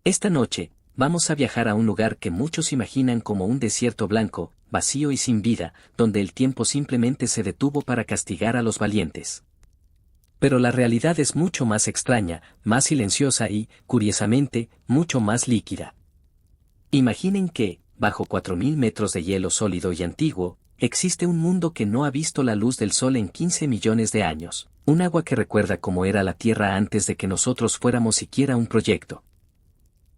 Esta noche, vamos a viajar a un lugar que muchos imaginan como un desierto blanco, vacío y sin vida, donde el tiempo simplemente se detuvo para castigar a los valientes. Pero la realidad es mucho más extraña, más silenciosa y, curiosamente, mucho más líquida. Imaginen que, bajo 4000 metros de hielo sólido y antiguo, existe un mundo que no ha visto la luz del sol en 15 millones de años, un agua que recuerda cómo era la Tierra antes de que nosotros fuéramos siquiera un proyecto.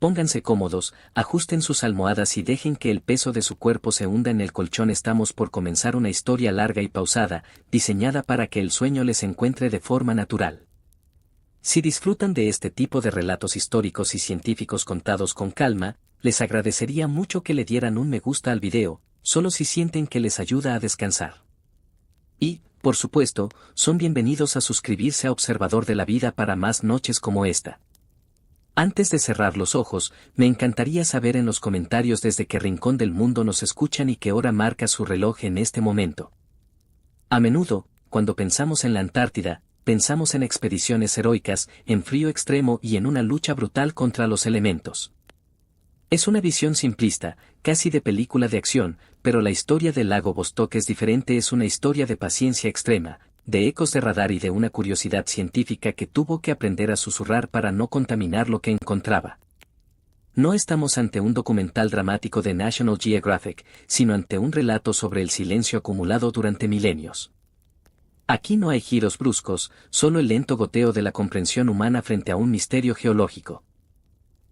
Pónganse cómodos, ajusten sus almohadas y dejen que el peso de su cuerpo se hunda en el colchón. Estamos por comenzar una historia larga y pausada, diseñada para que el sueño les encuentre de forma natural. Si disfrutan de este tipo de relatos históricos y científicos contados con calma, les agradecería mucho que le dieran un me gusta al video, solo si sienten que les ayuda a descansar. Y, por supuesto, son bienvenidos a suscribirse a Observador de la Vida para más noches como esta. Antes de cerrar los ojos, me encantaría saber en los comentarios desde qué rincón del mundo nos escuchan y qué hora marca su reloj en este momento. A menudo, cuando pensamos en la Antártida, pensamos en expediciones heroicas, en frío extremo y en una lucha brutal contra los elementos. Es una visión simplista, casi de película de acción, pero la historia del lago Vostok es diferente. Es una historia de paciencia extrema, de ecos de radar y de una curiosidad científica que tuvo que aprender a susurrar para no contaminar lo que encontraba. No estamos ante un documental dramático de National Geographic, sino ante un relato sobre el silencio acumulado durante milenios. Aquí no hay giros bruscos, solo el lento goteo de la comprensión humana frente a un misterio geológico.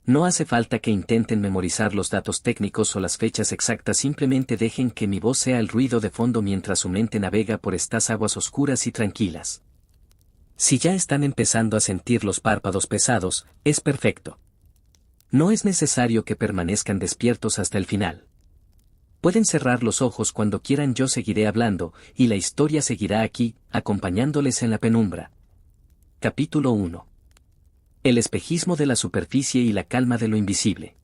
No hace falta que intenten memorizar los datos técnicos o las fechas exactas, simplemente dejen que mi voz sea el ruido de fondo mientras su mente navega por estas aguas oscuras y tranquilas. Si ya están empezando a sentir los párpados pesados, es perfecto. No es necesario que permanezcan despiertos hasta el final. Pueden cerrar los ojos cuando quieran, yo seguiré hablando, y la historia seguirá aquí, acompañándoles en la penumbra. Capítulo 1. El espejismo de la superficie y la calma de lo invisible.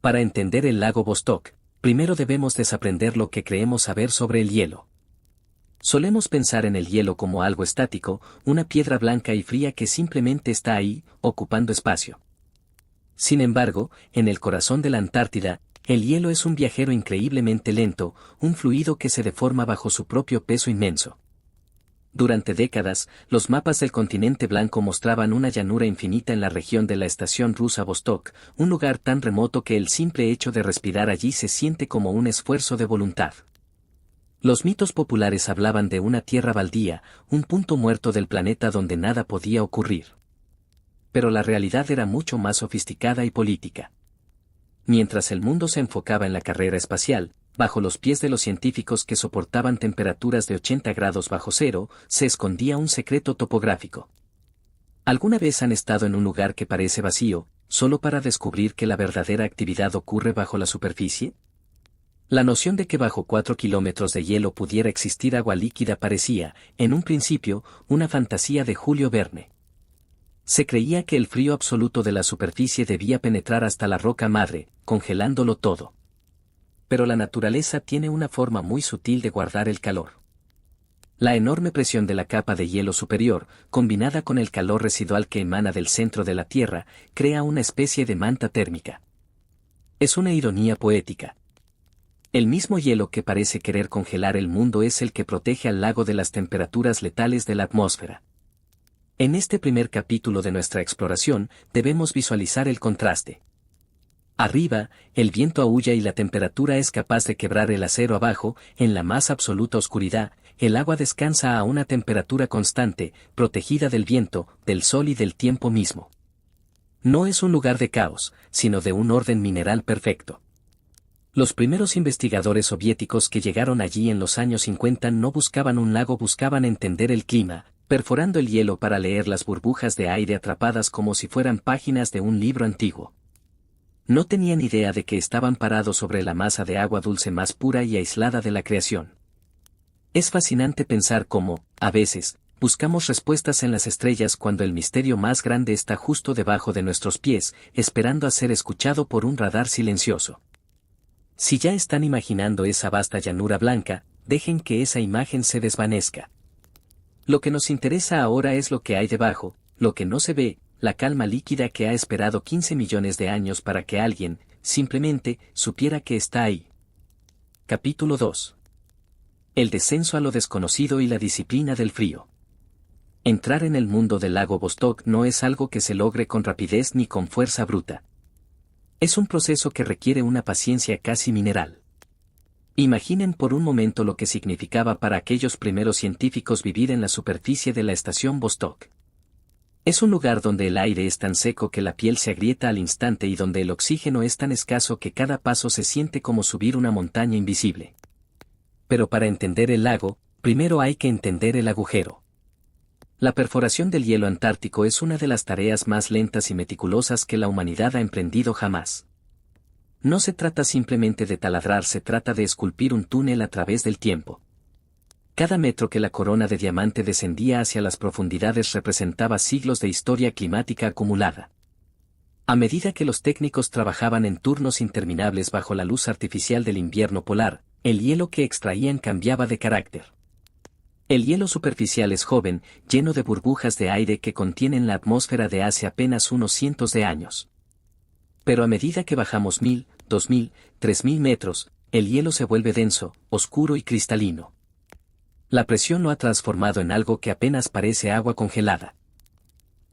Para entender el lago Vostok, primero debemos desaprender lo que creemos saber sobre el hielo. Solemos pensar en el hielo como algo estático, una piedra blanca y fría que simplemente está ahí, ocupando espacio. Sin embargo, en el corazón de la Antártida, el hielo es un viajero increíblemente lento, un fluido que se deforma bajo su propio peso inmenso. Durante décadas, los mapas del continente blanco mostraban una llanura infinita en la región de la estación rusa Vostok, un lugar tan remoto que el simple hecho de respirar allí se siente como un esfuerzo de voluntad. Los mitos populares hablaban de una tierra baldía, un punto muerto del planeta donde nada podía ocurrir. Pero la realidad era mucho más sofisticada y política. Mientras el mundo se enfocaba en la carrera espacial, bajo los pies de los científicos que soportaban temperaturas de 80 grados bajo cero, se escondía un secreto topográfico. ¿Alguna vez han estado en un lugar que parece vacío, solo para descubrir que la verdadera actividad ocurre bajo la superficie? La noción de que bajo 4 kilómetros de hielo pudiera existir agua líquida parecía, en un principio, una fantasía de Julio Verne. Se creía que el frío absoluto de la superficie debía penetrar hasta la roca madre, congelándolo todo. Pero la naturaleza tiene una forma muy sutil de guardar el calor. La enorme presión de la capa de hielo superior, combinada con el calor residual que emana del centro de la Tierra, crea una especie de manta térmica. Es una ironía poética. El mismo hielo que parece querer congelar el mundo es el que protege al lago de las temperaturas letales de la atmósfera. En este primer capítulo de nuestra exploración, debemos visualizar el contraste. Arriba, el viento aúlla y la temperatura es capaz de quebrar el acero. Abajo, en la más absoluta oscuridad, el agua descansa a una temperatura constante, protegida del viento, del sol y del tiempo mismo. No es un lugar de caos, sino de un orden mineral perfecto. Los primeros investigadores soviéticos que llegaron allí en los años 50 no buscaban un lago, buscaban entender el clima, perforando el hielo para leer las burbujas de aire atrapadas como si fueran páginas de un libro antiguo. No tenían idea de que estaban parados sobre la masa de agua dulce más pura y aislada de la creación. Es fascinante pensar cómo, a veces, buscamos respuestas en las estrellas cuando el misterio más grande está justo debajo de nuestros pies, esperando a ser escuchado por un radar silencioso. Si ya están imaginando esa vasta llanura blanca, dejen que esa imagen se desvanezca. Lo que nos interesa ahora es lo que hay debajo, lo que no se ve, la calma líquida que ha esperado 15 millones de años para que alguien, simplemente, supiera que está ahí. Capítulo 2. El descenso a lo desconocido y la disciplina del frío. Entrar en el mundo del lago Vostok no es algo que se logre con rapidez ni con fuerza bruta. Es un proceso que requiere una paciencia casi mineral. Imaginen por un momento lo que significaba para aquellos primeros científicos vivir en la superficie de la estación Vostok. Es un lugar donde el aire es tan seco que la piel se agrieta al instante y donde el oxígeno es tan escaso que cada paso se siente como subir una montaña invisible. Pero para entender el lago, primero hay que entender el agujero. La perforación del hielo antártico es una de las tareas más lentas y meticulosas que la humanidad ha emprendido jamás. No se trata simplemente de taladrar, se trata de esculpir un túnel a través del tiempo. Cada metro que la corona de diamante descendía hacia las profundidades representaba siglos de historia climática acumulada. A medida que los técnicos trabajaban en turnos interminables bajo la luz artificial del invierno polar, el hielo que extraían cambiaba de carácter. El hielo superficial es joven, lleno de burbujas de aire que contienen la atmósfera de hace apenas unos cientos de años. Pero a medida que bajamos 1000, 2000, 3000 metros, el hielo se vuelve denso, oscuro y cristalino. La presión lo ha transformado en algo que apenas parece agua congelada.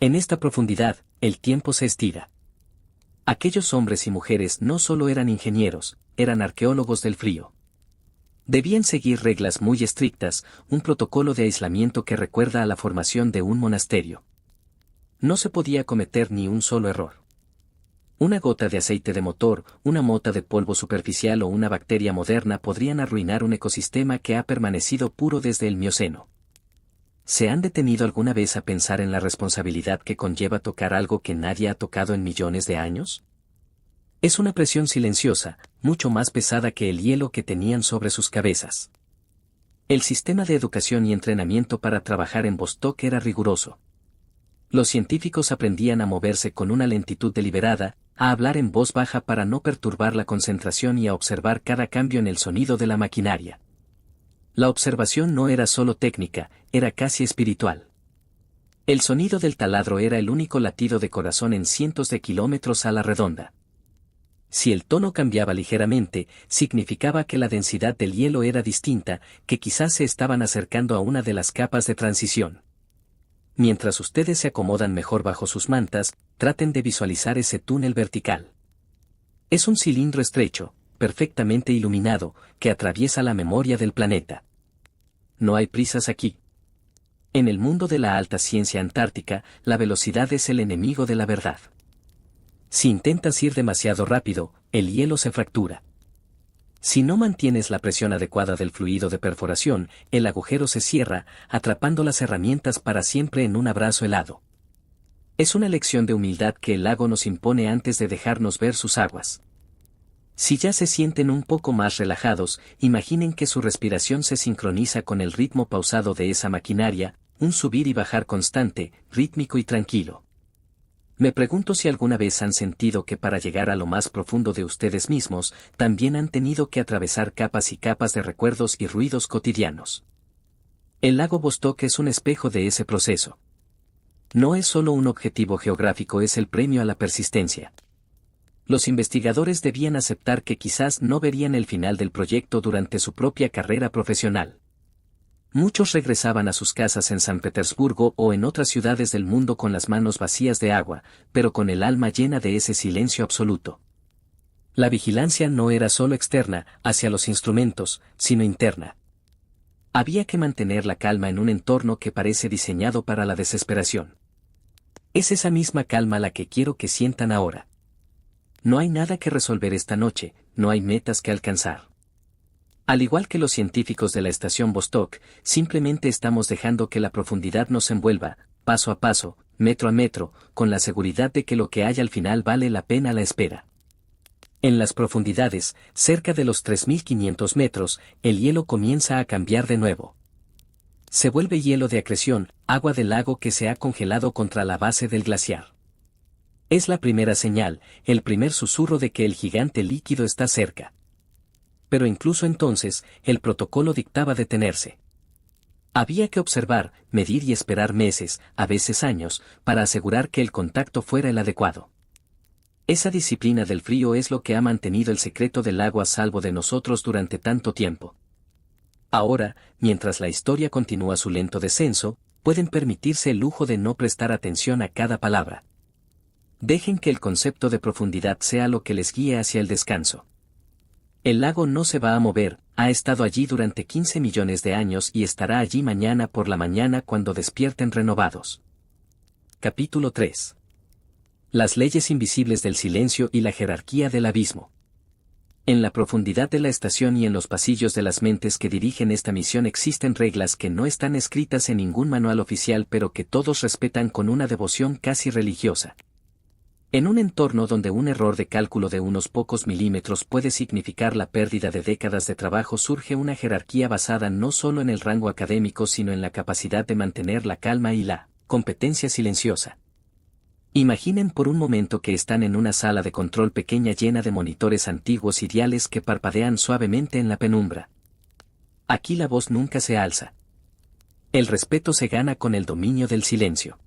En esta profundidad, el tiempo se estira. Aquellos hombres y mujeres no solo eran ingenieros, eran arqueólogos del frío. Debían seguir reglas muy estrictas, un protocolo de aislamiento que recuerda a la formación de un monasterio. No se podía cometer ni un solo error. Una gota de aceite de motor, una mota de polvo superficial o una bacteria moderna podrían arruinar un ecosistema que ha permanecido puro desde el Mioceno. ¿Se han detenido alguna vez a pensar en la responsabilidad que conlleva tocar algo que nadie ha tocado en millones de años? Es una presión silenciosa, mucho más pesada que el hielo que tenían sobre sus cabezas. El sistema de educación y entrenamiento para trabajar en Vostok era riguroso. Los científicos aprendían a moverse con una lentitud deliberada, a hablar en voz baja para no perturbar la concentración y a observar cada cambio en el sonido de la maquinaria. La observación no era solo técnica, era casi espiritual. El sonido del taladro era el único latido de corazón en cientos de kilómetros a la redonda. Si el tono cambiaba ligeramente, significaba que la densidad del hielo era distinta, que quizás se estaban acercando a una de las capas de transición. Mientras ustedes se acomodan mejor bajo sus mantas, traten de visualizar ese túnel vertical. Es un cilindro estrecho, perfectamente iluminado, que atraviesa la memoria del planeta. No hay prisas aquí. En el mundo de la alta ciencia antártica, la velocidad es el enemigo de la verdad. Si intentas ir demasiado rápido, el hielo se fractura. Si no mantienes la presión adecuada del fluido de perforación, el agujero se cierra, atrapando las herramientas para siempre en un abrazo helado. Es una lección de humildad que el lago nos impone antes de dejarnos ver sus aguas. Si ya se sienten un poco más relajados, imaginen que su respiración se sincroniza con el ritmo pausado de esa maquinaria, un subir y bajar constante, rítmico y tranquilo. Me pregunto si alguna vez han sentido que para llegar a lo más profundo de ustedes mismos, también han tenido que atravesar capas y capas de recuerdos y ruidos cotidianos. El lago Vostok es un espejo de ese proceso. No es solo un objetivo geográfico, es el premio a la persistencia. Los investigadores debían aceptar que quizás no verían el final del proyecto durante su propia carrera profesional. Muchos regresaban a sus casas en San Petersburgo o en otras ciudades del mundo con las manos vacías de agua, pero con el alma llena de ese silencio absoluto. La vigilancia no era solo externa, hacia los instrumentos, sino interna. Había que mantener la calma en un entorno que parece diseñado para la desesperación. Es esa misma calma la que quiero que sientan ahora. No hay nada que resolver esta noche, no hay metas que alcanzar. Al igual que los científicos de la estación Vostok, simplemente estamos dejando que la profundidad nos envuelva, paso a paso, metro a metro, con la seguridad de que lo que hay al final vale la pena la espera. En las profundidades, cerca de los 3500 metros, el hielo comienza a cambiar de nuevo. Se vuelve hielo de acreción, agua del lago que se ha congelado contra la base del glaciar. Es la primera señal, el primer susurro de que el gigante líquido está cerca. Pero incluso entonces, el protocolo dictaba detenerse. Había que observar, medir y esperar meses, a veces años, para asegurar que el contacto fuera el adecuado. Esa disciplina del frío es lo que ha mantenido el secreto del lago a salvo de nosotros durante tanto tiempo. Ahora, mientras la historia continúa su lento descenso, pueden permitirse el lujo de no prestar atención a cada palabra. Dejen que el concepto de profundidad sea lo que les guíe hacia el descanso. El lago no se va a mover, ha estado allí durante 15 millones de años y estará allí mañana por la mañana cuando despierten renovados. Capítulo 3. Las leyes invisibles del silencio y la jerarquía del abismo. En la profundidad de la estación y en los pasillos de las mentes que dirigen esta misión existen reglas que no están escritas en ningún manual oficial pero que todos respetan con una devoción casi religiosa. En un entorno donde un error de cálculo de unos pocos milímetros puede significar la pérdida de décadas de trabajo, surge una jerarquía basada no solo en el rango académico sino en la capacidad de mantener la calma y la competencia silenciosa. Imaginen por un momento que están en una sala de control pequeña llena de monitores antiguos y diales que parpadean suavemente en la penumbra. Aquí la voz nunca se alza. El respeto se gana con el dominio del silencio.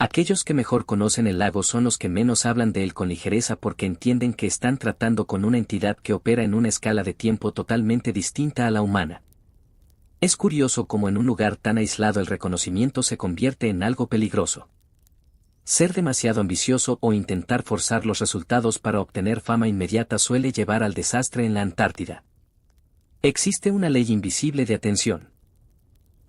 Aquellos que mejor conocen el lago son los que menos hablan de él con ligereza porque entienden que están tratando con una entidad que opera en una escala de tiempo totalmente distinta a la humana. Es curioso cómo en un lugar tan aislado el reconocimiento se convierte en algo peligroso. Ser demasiado ambicioso o intentar forzar los resultados para obtener fama inmediata suele llevar al desastre en la Antártida. Existe una ley invisible de atención.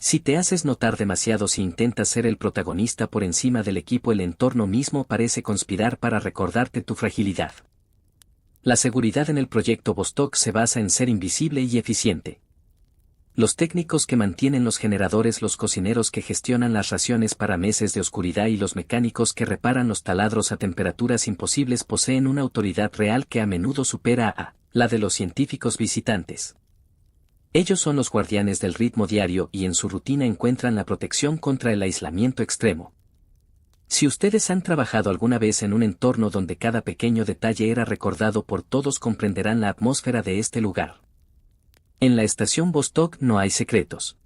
Si te haces notar demasiado, si intentas ser el protagonista por encima del equipo, el entorno mismo parece conspirar para recordarte tu fragilidad. La seguridad en el proyecto Vostok se basa en ser invisible y eficiente. Los técnicos que mantienen los generadores, los cocineros que gestionan las raciones para meses de oscuridad y los mecánicos que reparan los taladros a temperaturas imposibles poseen una autoridad real que a menudo supera a la de los científicos visitantes. Ellos son los guardianes del ritmo diario y en su rutina encuentran la protección contra el aislamiento extremo. Si ustedes han trabajado alguna vez en un entorno donde cada pequeño detalle era recordado por todos, comprenderán la atmósfera de este lugar. En la estación Vostok no hay secretos.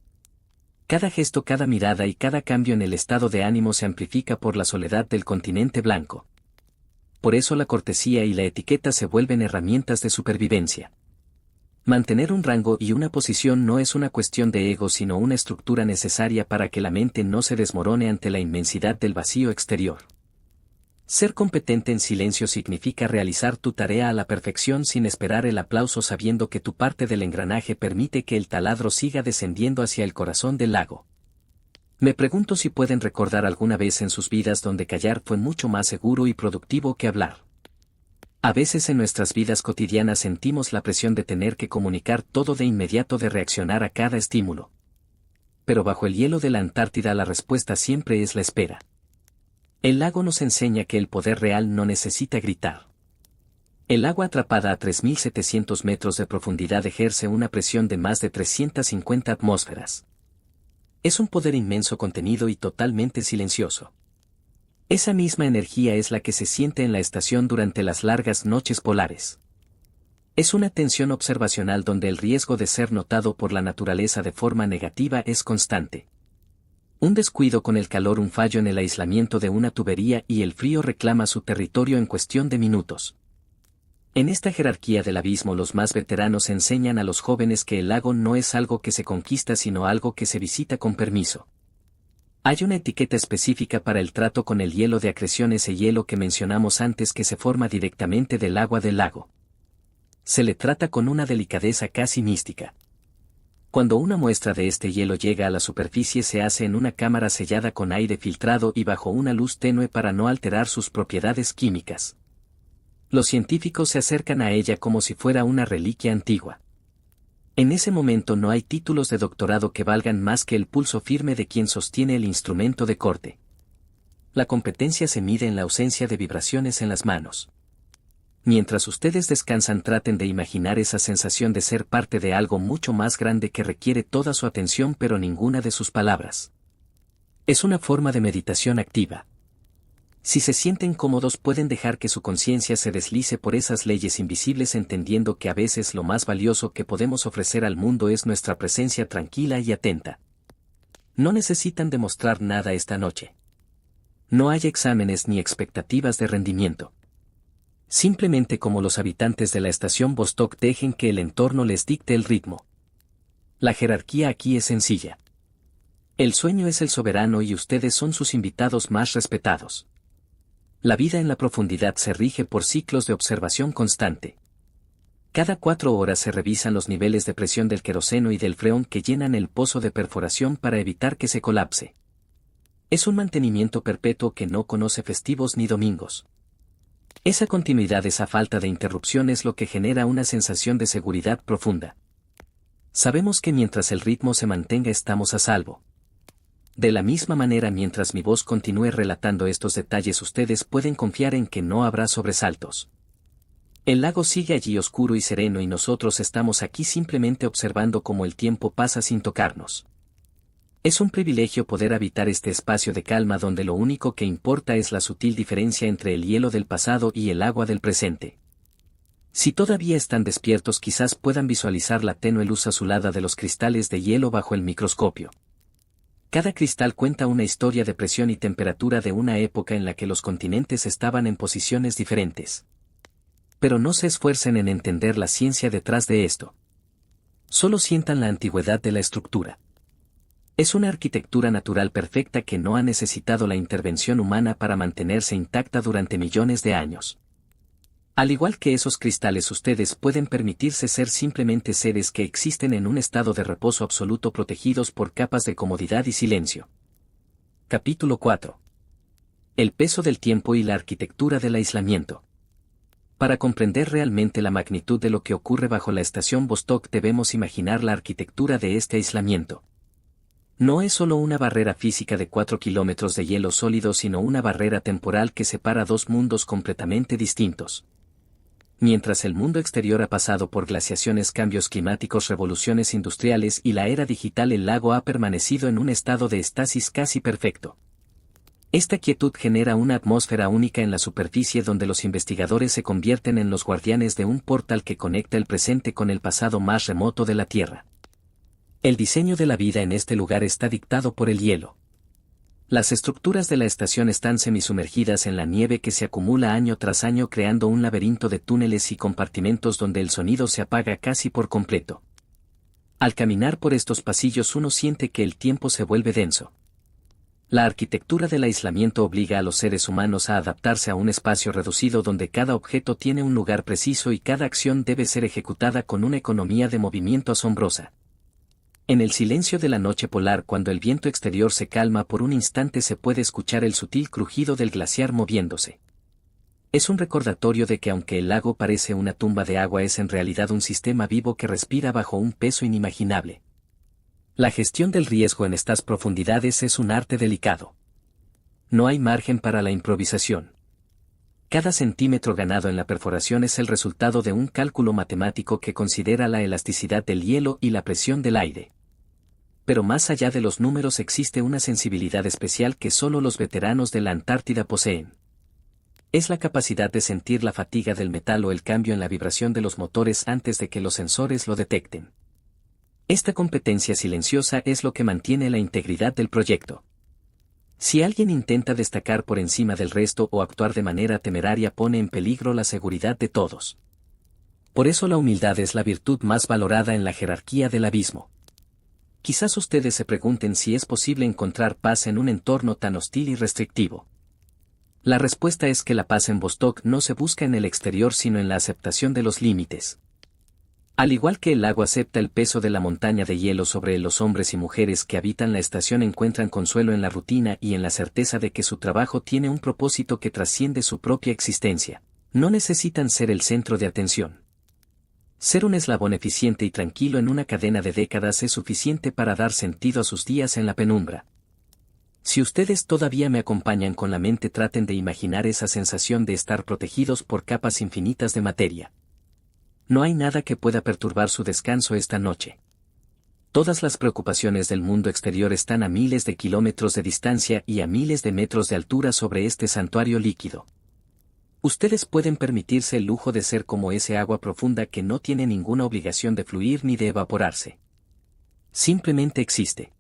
Cada gesto, cada mirada y cada cambio en el estado de ánimo se amplifica por la soledad del continente blanco. Por eso la cortesía y la etiqueta se vuelven herramientas de supervivencia. Mantener un rango y una posición no es una cuestión de ego sino una estructura necesaria para que la mente no se desmorone ante la inmensidad del vacío exterior. Ser competente en silencio significa realizar tu tarea a la perfección sin esperar el aplauso, sabiendo que tu parte del engranaje permite que el taladro siga descendiendo hacia el corazón del lago. Me pregunto si pueden recordar alguna vez en sus vidas donde callar fue mucho más seguro y productivo que hablar. A veces en nuestras vidas cotidianas sentimos la presión de tener que comunicar todo de inmediato, de reaccionar a cada estímulo. Pero bajo el hielo de la Antártida la respuesta siempre es la espera. El lago nos enseña que el poder real no necesita gritar. El agua atrapada a 3.700 metros de profundidad ejerce una presión de más de 350 atmósferas. Es un poder inmenso contenido y totalmente silencioso. Esa misma energía es la que se siente en la estación durante las largas noches polares. Es una tensión observacional donde el riesgo de ser notado por la naturaleza de forma negativa es constante. Un descuido con el calor, un fallo en el aislamiento de una tubería y el frío reclama su territorio en cuestión de minutos. En esta jerarquía del abismo los más veteranos enseñan a los jóvenes que el lago no es algo que se conquista sino algo que se visita con permiso. Hay una etiqueta específica para el trato con el hielo de acreción, ese hielo que mencionamos antes que se forma directamente del agua del lago. Se le trata con una delicadeza casi mística. Cuando una muestra de este hielo llega a la superficie se hace en una cámara sellada con aire filtrado y bajo una luz tenue para no alterar sus propiedades químicas. Los científicos se acercan a ella como si fuera una reliquia antigua. En ese momento no hay títulos de doctorado que valgan más que el pulso firme de quien sostiene el instrumento de corte. La competencia se mide en la ausencia de vibraciones en las manos. Mientras ustedes descansan, traten de imaginar esa sensación de ser parte de algo mucho más grande que requiere toda su atención pero ninguna de sus palabras. Es una forma de meditación activa. Si se sienten cómodos pueden dejar que su conciencia se deslice por esas leyes invisibles, entendiendo que a veces lo más valioso que podemos ofrecer al mundo es nuestra presencia tranquila y atenta. No necesitan demostrar nada esta noche. No hay exámenes ni expectativas de rendimiento. Simplemente como los habitantes de la estación Vostok dejen que el entorno les dicte el ritmo. La jerarquía aquí es sencilla. El sueño es el soberano y ustedes son sus invitados más respetados. La vida en la profundidad se rige por ciclos de observación constante. Cada 4 horas se revisan los niveles de presión del queroseno y del freón que llenan el pozo de perforación para evitar que se colapse. Es un mantenimiento perpetuo que no conoce festivos ni domingos. Esa continuidad, esa falta de interrupción es lo que genera una sensación de seguridad profunda. Sabemos que mientras el ritmo se mantenga estamos a salvo. De la misma manera, mientras mi voz continúe relatando estos detalles, ustedes pueden confiar en que no habrá sobresaltos. El lago sigue allí oscuro y sereno y nosotros estamos aquí simplemente observando cómo el tiempo pasa sin tocarnos. Es un privilegio poder habitar este espacio de calma donde lo único que importa es la sutil diferencia entre el hielo del pasado y el agua del presente. Si todavía están despiertos, quizás puedan visualizar la tenue luz azulada de los cristales de hielo bajo el microscopio. Cada cristal cuenta una historia de presión y temperatura de una época en la que los continentes estaban en posiciones diferentes. Pero no se esfuercen en entender la ciencia detrás de esto. Solo sientan la antigüedad de la estructura. Es una arquitectura natural perfecta que no ha necesitado la intervención humana para mantenerse intacta durante millones de años. Al igual que esos cristales, ustedes pueden permitirse ser simplemente seres que existen en un estado de reposo absoluto, protegidos por capas de comodidad y silencio. Capítulo 4. El peso del tiempo y la arquitectura del aislamiento. Para comprender realmente la magnitud de lo que ocurre bajo la estación Vostok, debemos imaginar la arquitectura de este aislamiento. No es solo una barrera física de 4 kilómetros de hielo sólido, sino una barrera temporal que separa dos mundos completamente distintos. Mientras el mundo exterior ha pasado por glaciaciones, cambios climáticos, revoluciones industriales y la era digital, el lago ha permanecido en un estado de estasis casi perfecto. Esta quietud genera una atmósfera única en la superficie donde los investigadores se convierten en los guardianes de un portal que conecta el presente con el pasado más remoto de la Tierra. El diseño de la vida en este lugar está dictado por el hielo. Las estructuras de la estación están semisumergidas en la nieve que se acumula año tras año, creando un laberinto de túneles y compartimentos donde el sonido se apaga casi por completo. Al caminar por estos pasillos uno siente que el tiempo se vuelve denso. La arquitectura del aislamiento obliga a los seres humanos a adaptarse a un espacio reducido donde cada objeto tiene un lugar preciso y cada acción debe ser ejecutada con una economía de movimiento asombrosa. En el silencio de la noche polar, cuando el viento exterior se calma por un instante, se puede escuchar el sutil crujido del glaciar moviéndose. Es un recordatorio de que aunque el lago parece una tumba de agua, es en realidad un sistema vivo que respira bajo un peso inimaginable. La gestión del riesgo en estas profundidades es un arte delicado. No hay margen para la improvisación. Cada centímetro ganado en la perforación es el resultado de un cálculo matemático que considera la elasticidad del hielo y la presión del aire. Pero más allá de los números existe una sensibilidad especial que solo los veteranos de la Antártida poseen. Es la capacidad de sentir la fatiga del metal o el cambio en la vibración de los motores antes de que los sensores lo detecten. Esta competencia silenciosa es lo que mantiene la integridad del proyecto. Si alguien intenta destacar por encima del resto o actuar de manera temeraria, pone en peligro la seguridad de todos. Por eso la humildad es la virtud más valorada en la jerarquía del abismo. Quizás ustedes se pregunten si es posible encontrar paz en un entorno tan hostil y restrictivo. La respuesta es que la paz en Vostok no se busca en el exterior sino en la aceptación de los límites. Al igual que el lago acepta el peso de la montaña de hielo sobre él, los hombres y mujeres que habitan la estación encuentran consuelo en la rutina y en la certeza de que su trabajo tiene un propósito que trasciende su propia existencia. No necesitan ser el centro de atención. Ser un eslabón eficiente y tranquilo en una cadena de décadas es suficiente para dar sentido a sus días en la penumbra. Si ustedes todavía me acompañan con la mente, traten de imaginar esa sensación de estar protegidos por capas infinitas de materia. No hay nada que pueda perturbar su descanso esta noche. Todas las preocupaciones del mundo exterior están a miles de kilómetros de distancia y a miles de metros de altura sobre este santuario líquido. Ustedes pueden permitirse el lujo de ser como ese agua profunda que no tiene ninguna obligación de fluir ni de evaporarse. Simplemente existe.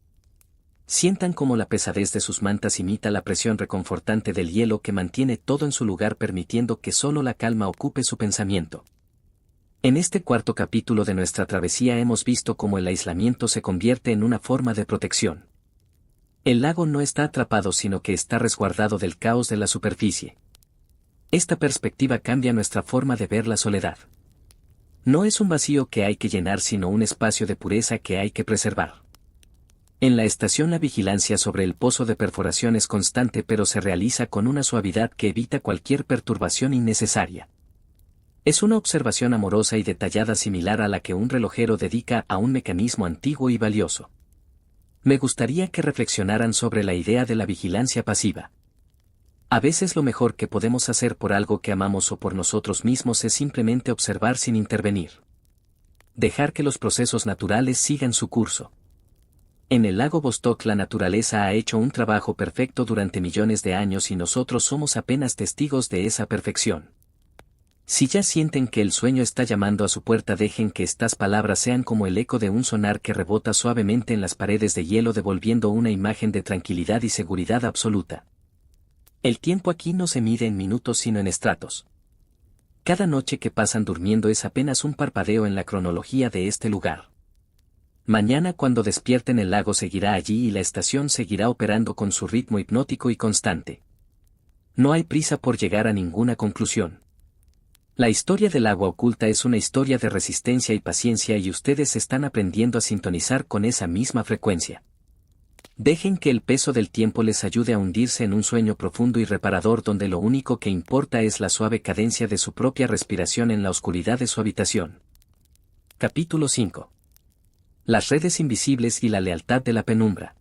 Sientan como la pesadez de sus mantas imita la presión reconfortante del hielo que mantiene todo en su lugar, permitiendo que solo la calma ocupe su pensamiento. En este cuarto capítulo de nuestra travesía hemos visto cómo el aislamiento se convierte en una forma de protección. El lago no está atrapado, sino que está resguardado del caos de la superficie. Esta perspectiva cambia nuestra forma de ver la soledad. No es un vacío que hay que llenar, sino un espacio de pureza que hay que preservar. En la estación la vigilancia sobre el pozo de perforación es constante, pero se realiza con una suavidad que evita cualquier perturbación innecesaria. Es una observación amorosa y detallada, similar a la que un relojero dedica a un mecanismo antiguo y valioso. Me gustaría que reflexionaran sobre la idea de la vigilancia pasiva. A veces lo mejor que podemos hacer por algo que amamos o por nosotros mismos es simplemente observar sin intervenir. Dejar que los procesos naturales sigan su curso. En el lago Vostok la naturaleza ha hecho un trabajo perfecto durante millones de años y nosotros somos apenas testigos de esa perfección. Si ya sienten que el sueño está llamando a su puerta, dejen que estas palabras sean como el eco de un sonar que rebota suavemente en las paredes de hielo, devolviendo una imagen de tranquilidad y seguridad absoluta. El tiempo aquí no se mide en minutos sino en estratos. Cada noche que pasan durmiendo es apenas un parpadeo en la cronología de este lugar. Mañana cuando despierten el lago seguirá allí y la estación seguirá operando con su ritmo hipnótico y constante. No hay prisa por llegar a ninguna conclusión. La historia del agua oculta es una historia de resistencia y paciencia, y ustedes están aprendiendo a sintonizar con esa misma frecuencia. Dejen que el peso del tiempo les ayude a hundirse en un sueño profundo y reparador, donde lo único que importa es la suave cadencia de su propia respiración en la oscuridad de su habitación. Capítulo 5. Las redes invisibles y la lealtad de la penumbra.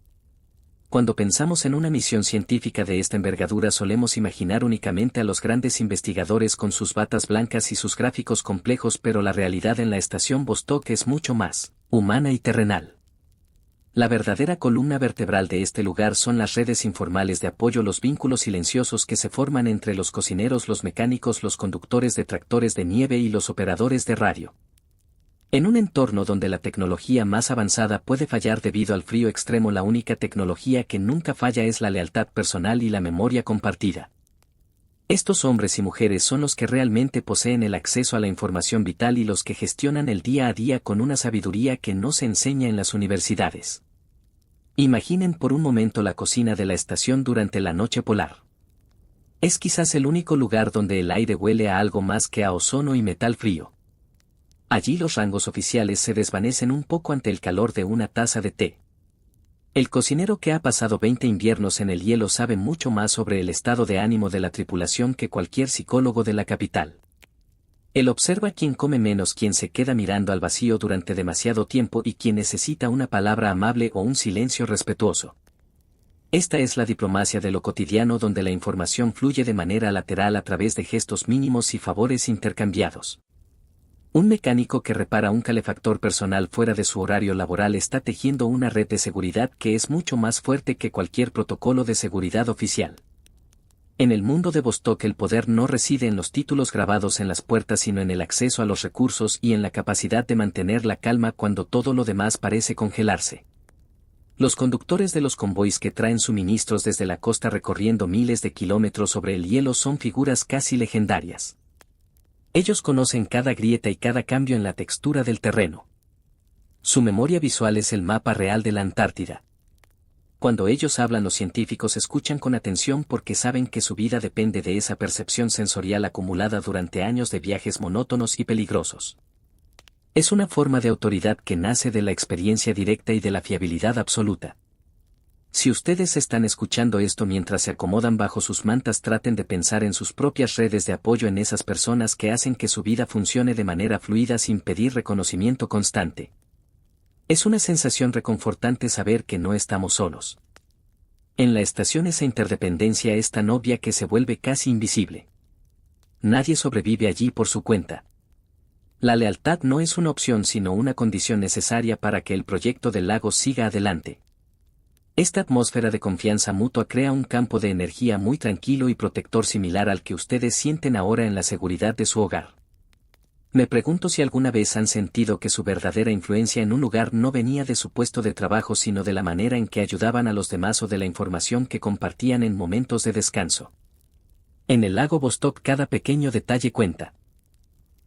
Cuando pensamos en una misión científica de esta envergadura solemos imaginar únicamente a los grandes investigadores con sus batas blancas y sus gráficos complejos, pero la realidad en la estación Vostok es mucho más humana y terrenal. La verdadera columna vertebral de este lugar son las redes informales de apoyo, los vínculos silenciosos que se forman entre los cocineros, los mecánicos, los conductores de tractores de nieve y los operadores de radio. En un entorno donde la tecnología más avanzada puede fallar debido al frío extremo, la única tecnología que nunca falla es la lealtad personal y la memoria compartida. Estos hombres y mujeres son los que realmente poseen el acceso a la información vital y los que gestionan el día a día con una sabiduría que no se enseña en las universidades. Imaginen por un momento la cocina de la estación durante la noche polar. Es quizás el único lugar donde el aire huele a algo más que a ozono y metal frío. Allí los rangos oficiales se desvanecen un poco ante el calor de una taza de té. El cocinero que ha pasado 20 inviernos en el hielo sabe mucho más sobre el estado de ánimo de la tripulación que cualquier psicólogo de la capital. Él observa quién come menos, quién se queda mirando al vacío durante demasiado tiempo y quién necesita una palabra amable o un silencio respetuoso. Esta es la diplomacia de lo cotidiano, donde la información fluye de manera lateral a través de gestos mínimos y favores intercambiados. Un mecánico que repara un calefactor personal fuera de su horario laboral está tejiendo una red de seguridad que es mucho más fuerte que cualquier protocolo de seguridad oficial. En el mundo de Vostok el poder no reside en los títulos grabados en las puertas, sino en el acceso a los recursos y en la capacidad de mantener la calma cuando todo lo demás parece congelarse. Los conductores de los convoys que traen suministros desde la costa recorriendo miles de kilómetros sobre el hielo son figuras casi legendarias. Ellos conocen cada grieta y cada cambio en la textura del terreno. Su memoria visual es el mapa real de la Antártida. Cuando ellos hablan, los científicos escuchan con atención porque saben que su vida depende de esa percepción sensorial acumulada durante años de viajes monótonos y peligrosos. Es una forma de autoridad que nace de la experiencia directa y de la fiabilidad absoluta. Si ustedes están escuchando esto mientras se acomodan bajo sus mantas, traten de pensar en sus propias redes de apoyo, en esas personas que hacen que su vida funcione de manera fluida sin pedir reconocimiento constante. Es una sensación reconfortante saber que no estamos solos. En la estación esa interdependencia es tan obvia que se vuelve casi invisible. Nadie sobrevive allí por su cuenta. La lealtad no es una opción sino una condición necesaria para que el proyecto del lago siga adelante. Esta atmósfera de confianza mutua crea un campo de energía muy tranquilo y protector, similar al que ustedes sienten ahora en la seguridad de su hogar. Me pregunto si alguna vez han sentido que su verdadera influencia en un lugar no venía de su puesto de trabajo sino de la manera en que ayudaban a los demás o de la información que compartían en momentos de descanso. En el lago Vostok cada pequeño detalle cuenta.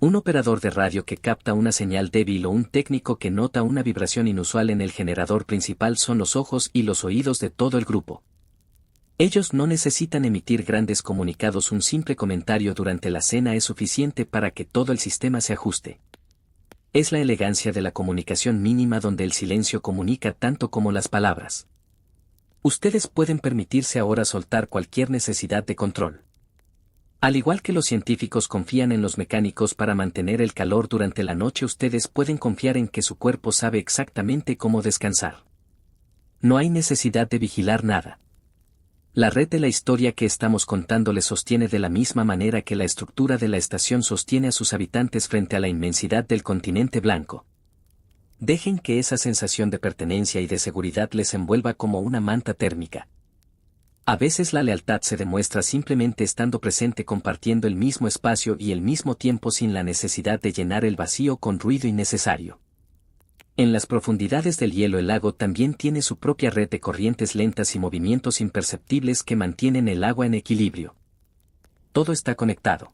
Un operador de radio que capta una señal débil o un técnico que nota una vibración inusual en el generador principal son los ojos y los oídos de todo el grupo. Ellos no necesitan emitir grandes comunicados, un simple comentario durante la cena es suficiente para que todo el sistema se ajuste. Es la elegancia de la comunicación mínima donde el silencio comunica tanto como las palabras. Ustedes pueden permitirse ahora soltar cualquier necesidad de control. Al igual que los científicos confían en los mecánicos para mantener el calor durante la noche, ustedes pueden confiar en que su cuerpo sabe exactamente cómo descansar. No hay necesidad de vigilar nada. La red de la historia que estamos contando les sostiene de la misma manera que la estructura de la estación sostiene a sus habitantes frente a la inmensidad del continente blanco. Dejen que esa sensación de pertenencia y de seguridad les envuelva como una manta térmica. A veces la lealtad se demuestra simplemente estando presente, compartiendo el mismo espacio y el mismo tiempo sin la necesidad de llenar el vacío con ruido innecesario. En las profundidades del hielo el lago también tiene su propia red de corrientes lentas y movimientos imperceptibles que mantienen el agua en equilibrio. Todo está conectado.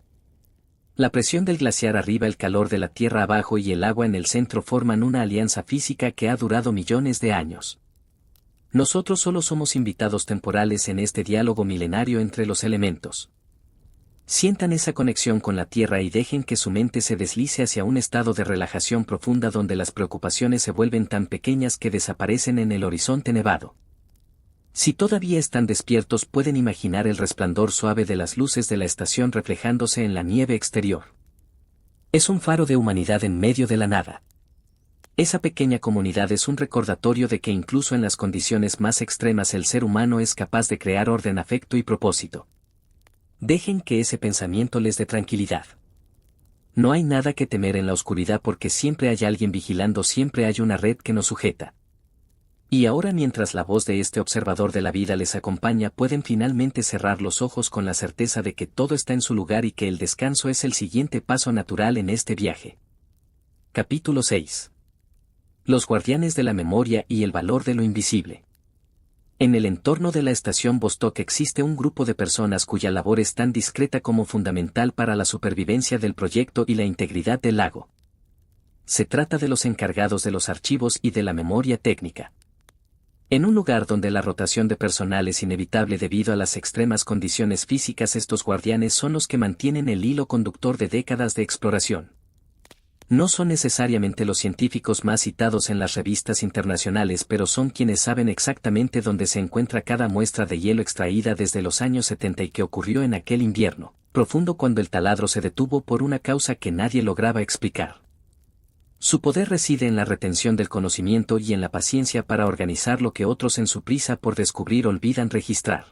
La presión del glaciar arriba, el calor de la tierra abajo y el agua en el centro forman una alianza física que ha durado millones de años. Nosotros solo somos invitados temporales en este diálogo milenario entre los elementos. Sientan esa conexión con la tierra y dejen que su mente se deslice hacia un estado de relajación profunda donde las preocupaciones se vuelven tan pequeñas que desaparecen en el horizonte nevado. Si todavía están despiertos, pueden imaginar el resplandor suave de las luces de la estación reflejándose en la nieve exterior. Es un faro de humanidad en medio de la nada. Esa pequeña comunidad es un recordatorio de que incluso en las condiciones más extremas el ser humano es capaz de crear orden, afecto y propósito. Dejen que ese pensamiento les dé tranquilidad. No hay nada que temer en la oscuridad porque siempre hay alguien vigilando, siempre hay una red que nos sujeta. Y ahora, mientras la voz de este observador de la vida les acompaña, pueden finalmente cerrar los ojos con la certeza de que todo está en su lugar y que el descanso es el siguiente paso natural en este viaje. Capítulo 6. Los guardianes de la memoria y el valor de lo invisible. En el entorno de la estación Vostok existe un grupo de personas cuya labor es tan discreta como fundamental para la supervivencia del proyecto y la integridad del lago. Se trata de los encargados de los archivos y de la memoria técnica. En un lugar donde la rotación de personal es inevitable debido a las extremas condiciones físicas, estos guardianes son los que mantienen el hilo conductor de décadas de exploración. No son necesariamente los científicos más citados en las revistas internacionales, pero son quienes saben exactamente dónde se encuentra cada muestra de hielo extraída desde los años 70 y que ocurrió en aquel invierno profundo cuando el taladro se detuvo por una causa que nadie lograba explicar. Su poder reside en la retención del conocimiento y en la paciencia para organizar lo que otros en su prisa por descubrir olvidan registrar.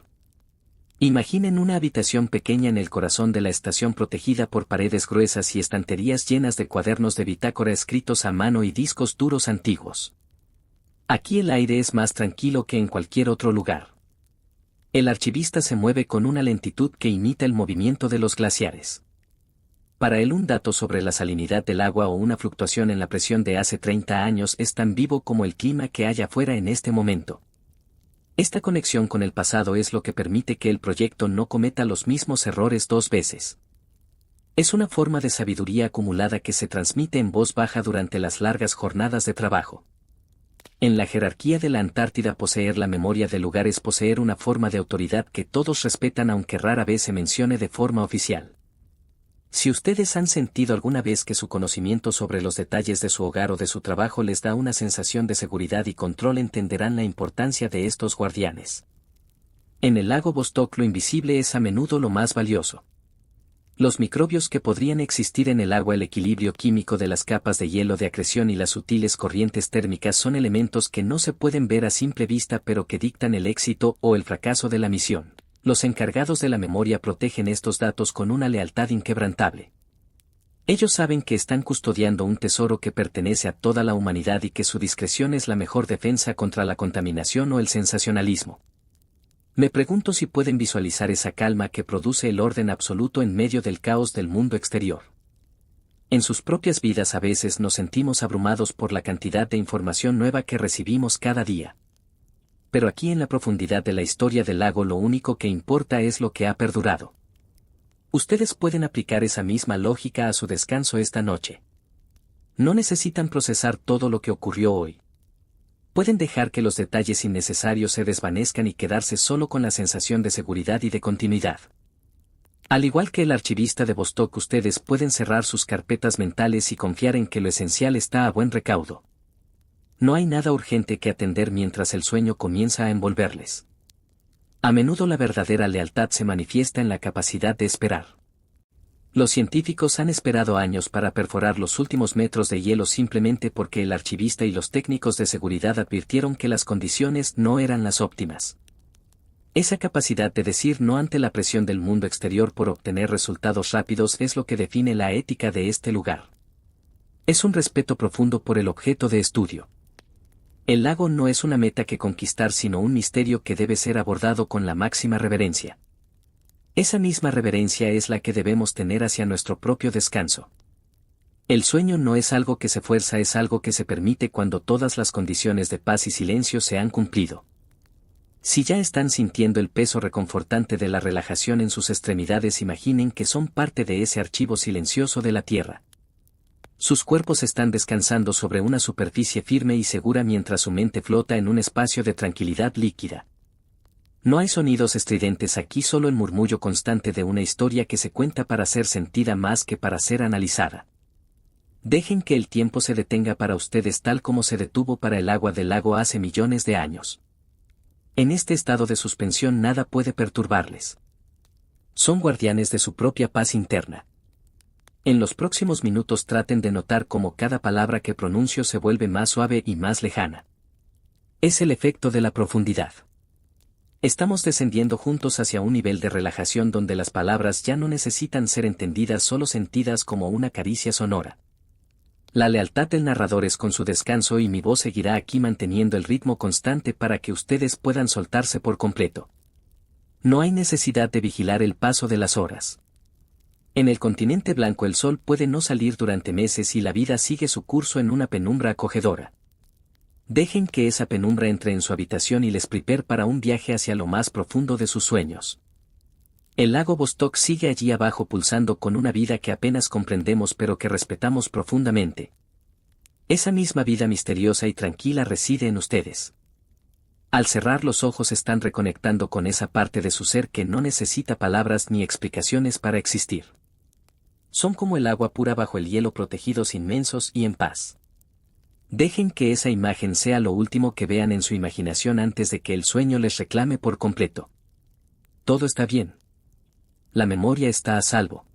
Imaginen una habitación pequeña en el corazón de la estación protegida por paredes gruesas y estanterías llenas de cuadernos de bitácora escritos a mano y discos duros antiguos. Aquí el aire es más tranquilo que en cualquier otro lugar. El archivista se mueve con una lentitud que imita el movimiento de los glaciares. Para él, un dato sobre la salinidad del agua o una fluctuación en la presión de hace 30 años es tan vivo como el clima que hay afuera en este momento. Esta conexión con el pasado es lo que permite que el proyecto no cometa los mismos errores dos veces. Es una forma de sabiduría acumulada que se transmite en voz baja durante las largas jornadas de trabajo. En la jerarquía de la Antártida, poseer la memoria del lugar es poseer una forma de autoridad que todos respetan, aunque rara vez se mencione de forma oficial. Si ustedes han sentido alguna vez que su conocimiento sobre los detalles de su hogar o de su trabajo les da una sensación de seguridad y control, entenderán la importancia de estos guardianes. En el lago Vostok lo invisible es a menudo lo más valioso. Los microbios que podrían existir en el agua, el equilibrio químico de las capas de hielo de acreción y las sutiles corrientes térmicas son elementos que no se pueden ver a simple vista pero que dictan el éxito o el fracaso de la misión. Los encargados de la memoria protegen estos datos con una lealtad inquebrantable. Ellos saben que están custodiando un tesoro que pertenece a toda la humanidad y que su discreción es la mejor defensa contra la contaminación o el sensacionalismo. Me pregunto si pueden visualizar esa calma que produce el orden absoluto en medio del caos del mundo exterior. En sus propias vidas a veces nos sentimos abrumados por la cantidad de información nueva que recibimos cada día. Pero aquí en la profundidad de la historia del lago lo único que importa es lo que ha perdurado. Ustedes pueden aplicar esa misma lógica a su descanso esta noche. No necesitan procesar todo lo que ocurrió hoy. Pueden dejar que los detalles innecesarios se desvanezcan y quedarse solo con la sensación de seguridad y de continuidad. Al igual que el archivista de Vostok, ustedes pueden cerrar sus carpetas mentales y confiar en que lo esencial está a buen recaudo. No hay nada urgente que atender mientras el sueño comienza a envolverles. A menudo la verdadera lealtad se manifiesta en la capacidad de esperar. Los científicos han esperado años para perforar los últimos metros de hielo simplemente porque el archivista y los técnicos de seguridad advirtieron que las condiciones no eran las óptimas. Esa capacidad de decir no ante la presión del mundo exterior por obtener resultados rápidos es lo que define la ética de este lugar. Es un respeto profundo por el objeto de estudio. El lago no es una meta que conquistar, sino un misterio que debe ser abordado con la máxima reverencia. Esa misma reverencia es la que debemos tener hacia nuestro propio descanso. El sueño no es algo que se fuerza, es algo que se permite cuando todas las condiciones de paz y silencio se han cumplido. Si ya están sintiendo el peso reconfortante de la relajación en sus extremidades, imaginen que son parte de ese archivo silencioso de la Tierra. Sus cuerpos están descansando sobre una superficie firme y segura mientras su mente flota en un espacio de tranquilidad líquida. No hay sonidos estridentes aquí, solo el murmullo constante de una historia que se cuenta para ser sentida más que para ser analizada. Dejen que el tiempo se detenga para ustedes tal como se detuvo para el agua del lago hace millones de años. En este estado de suspensión nada puede perturbarles. Son guardianes de su propia paz interna. En los próximos minutos traten de notar cómo cada palabra que pronuncio se vuelve más suave y más lejana. Es el efecto de la profundidad. Estamos descendiendo juntos hacia un nivel de relajación donde las palabras ya no necesitan ser entendidas, solo sentidas como una caricia sonora. La lealtad del narrador es con su descanso y mi voz seguirá aquí manteniendo el ritmo constante para que ustedes puedan soltarse por completo. No hay necesidad de vigilar el paso de las horas. En el continente blanco el sol puede no salir durante meses y la vida sigue su curso en una penumbra acogedora. Dejen que esa penumbra entre en su habitación y les prepare para un viaje hacia lo más profundo de sus sueños. El lago Vostok sigue allí abajo pulsando con una vida que apenas comprendemos pero que respetamos profundamente. Esa misma vida misteriosa y tranquila reside en ustedes. Al cerrar los ojos están reconectando con esa parte de su ser que no necesita palabras ni explicaciones para existir. Son como el agua pura bajo el hielo, protegidos, inmensos y en paz. Dejen que esa imagen sea lo último que vean en su imaginación antes de que el sueño les reclame por completo. Todo está bien. La memoria está a salvo.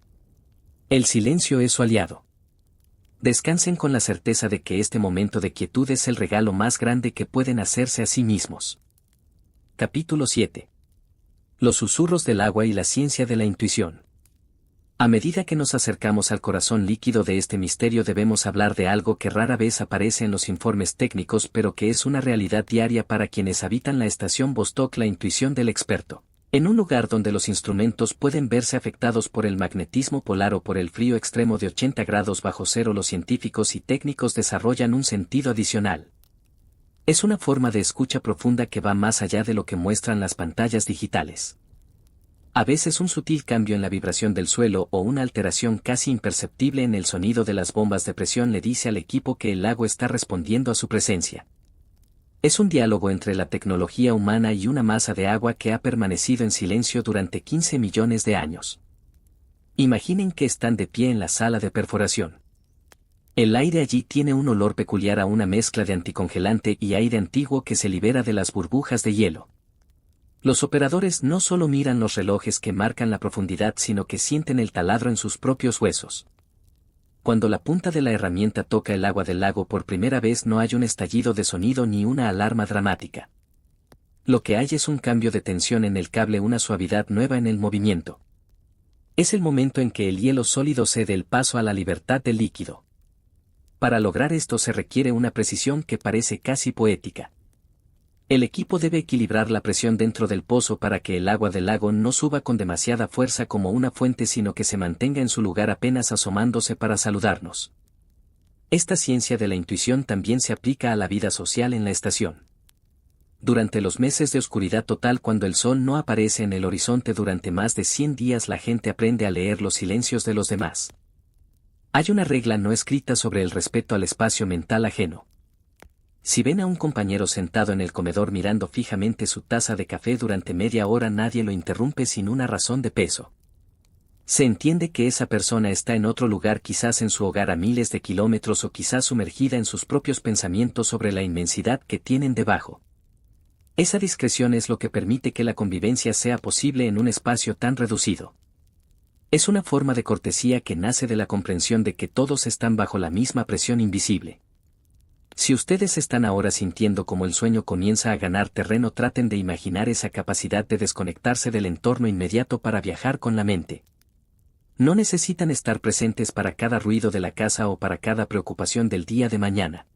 El silencio es su aliado. Descansen con la certeza de que este momento de quietud es el regalo más grande que pueden hacerse a sí mismos. Capítulo 7. Los susurros del agua y la ciencia de la intuición. A medida que nos acercamos al corazón líquido de este misterio debemos hablar de algo que rara vez aparece en los informes técnicos pero que es una realidad diaria para quienes habitan la estación Vostok: la intuición del experto. En un lugar donde los instrumentos pueden verse afectados por el magnetismo polar o por el frío extremo de 80 grados bajo cero, los científicos y técnicos desarrollan un sentido adicional. Es una forma de escucha profunda que va más allá de lo que muestran las pantallas digitales. A veces un sutil cambio en la vibración del suelo o una alteración casi imperceptible en el sonido de las bombas de presión le dice al equipo que el lago está respondiendo a su presencia. Es un diálogo entre la tecnología humana y una masa de agua que ha permanecido en silencio durante 15 millones de años. Imaginen que están de pie en la sala de perforación. El aire allí tiene un olor peculiar, a una mezcla de anticongelante y aire antiguo que se libera de las burbujas de hielo. Los operadores no solo miran los relojes que marcan la profundidad, sino que sienten el taladro en sus propios huesos. Cuando la punta de la herramienta toca el agua del lago por primera vez no hay un estallido de sonido ni una alarma dramática. Lo que hay es un cambio de tensión en el cable, una suavidad nueva en el movimiento. Es el momento en que el hielo sólido cede el paso a la libertad del líquido. Para lograr esto se requiere una precisión que parece casi poética. El equipo debe equilibrar la presión dentro del pozo para que el agua del lago no suba con demasiada fuerza como una fuente, sino que se mantenga en su lugar apenas asomándose para saludarnos. Esta ciencia de la intuición también se aplica a la vida social en la estación. Durante los meses de oscuridad total, cuando el sol no aparece en el horizonte durante más de 100 días, la gente aprende a leer los silencios de los demás. Hay una regla no escrita sobre el respeto al espacio mental ajeno. Si ven a un compañero sentado en el comedor mirando fijamente su taza de café durante media hora, nadie lo interrumpe sin una razón de peso. Se entiende que esa persona está en otro lugar, quizás en su hogar a miles de kilómetros, o quizás sumergida en sus propios pensamientos sobre la inmensidad que tienen debajo. Esa discreción es lo que permite que la convivencia sea posible en un espacio tan reducido. Es una forma de cortesía que nace de la comprensión de que todos están bajo la misma presión invisible. Si ustedes están ahora sintiendo como el sueño comienza a ganar terreno, traten de imaginar esa capacidad de desconectarse del entorno inmediato para viajar con la mente. No necesitan estar presentes para cada ruido de la casa o para cada preocupación del día de mañana.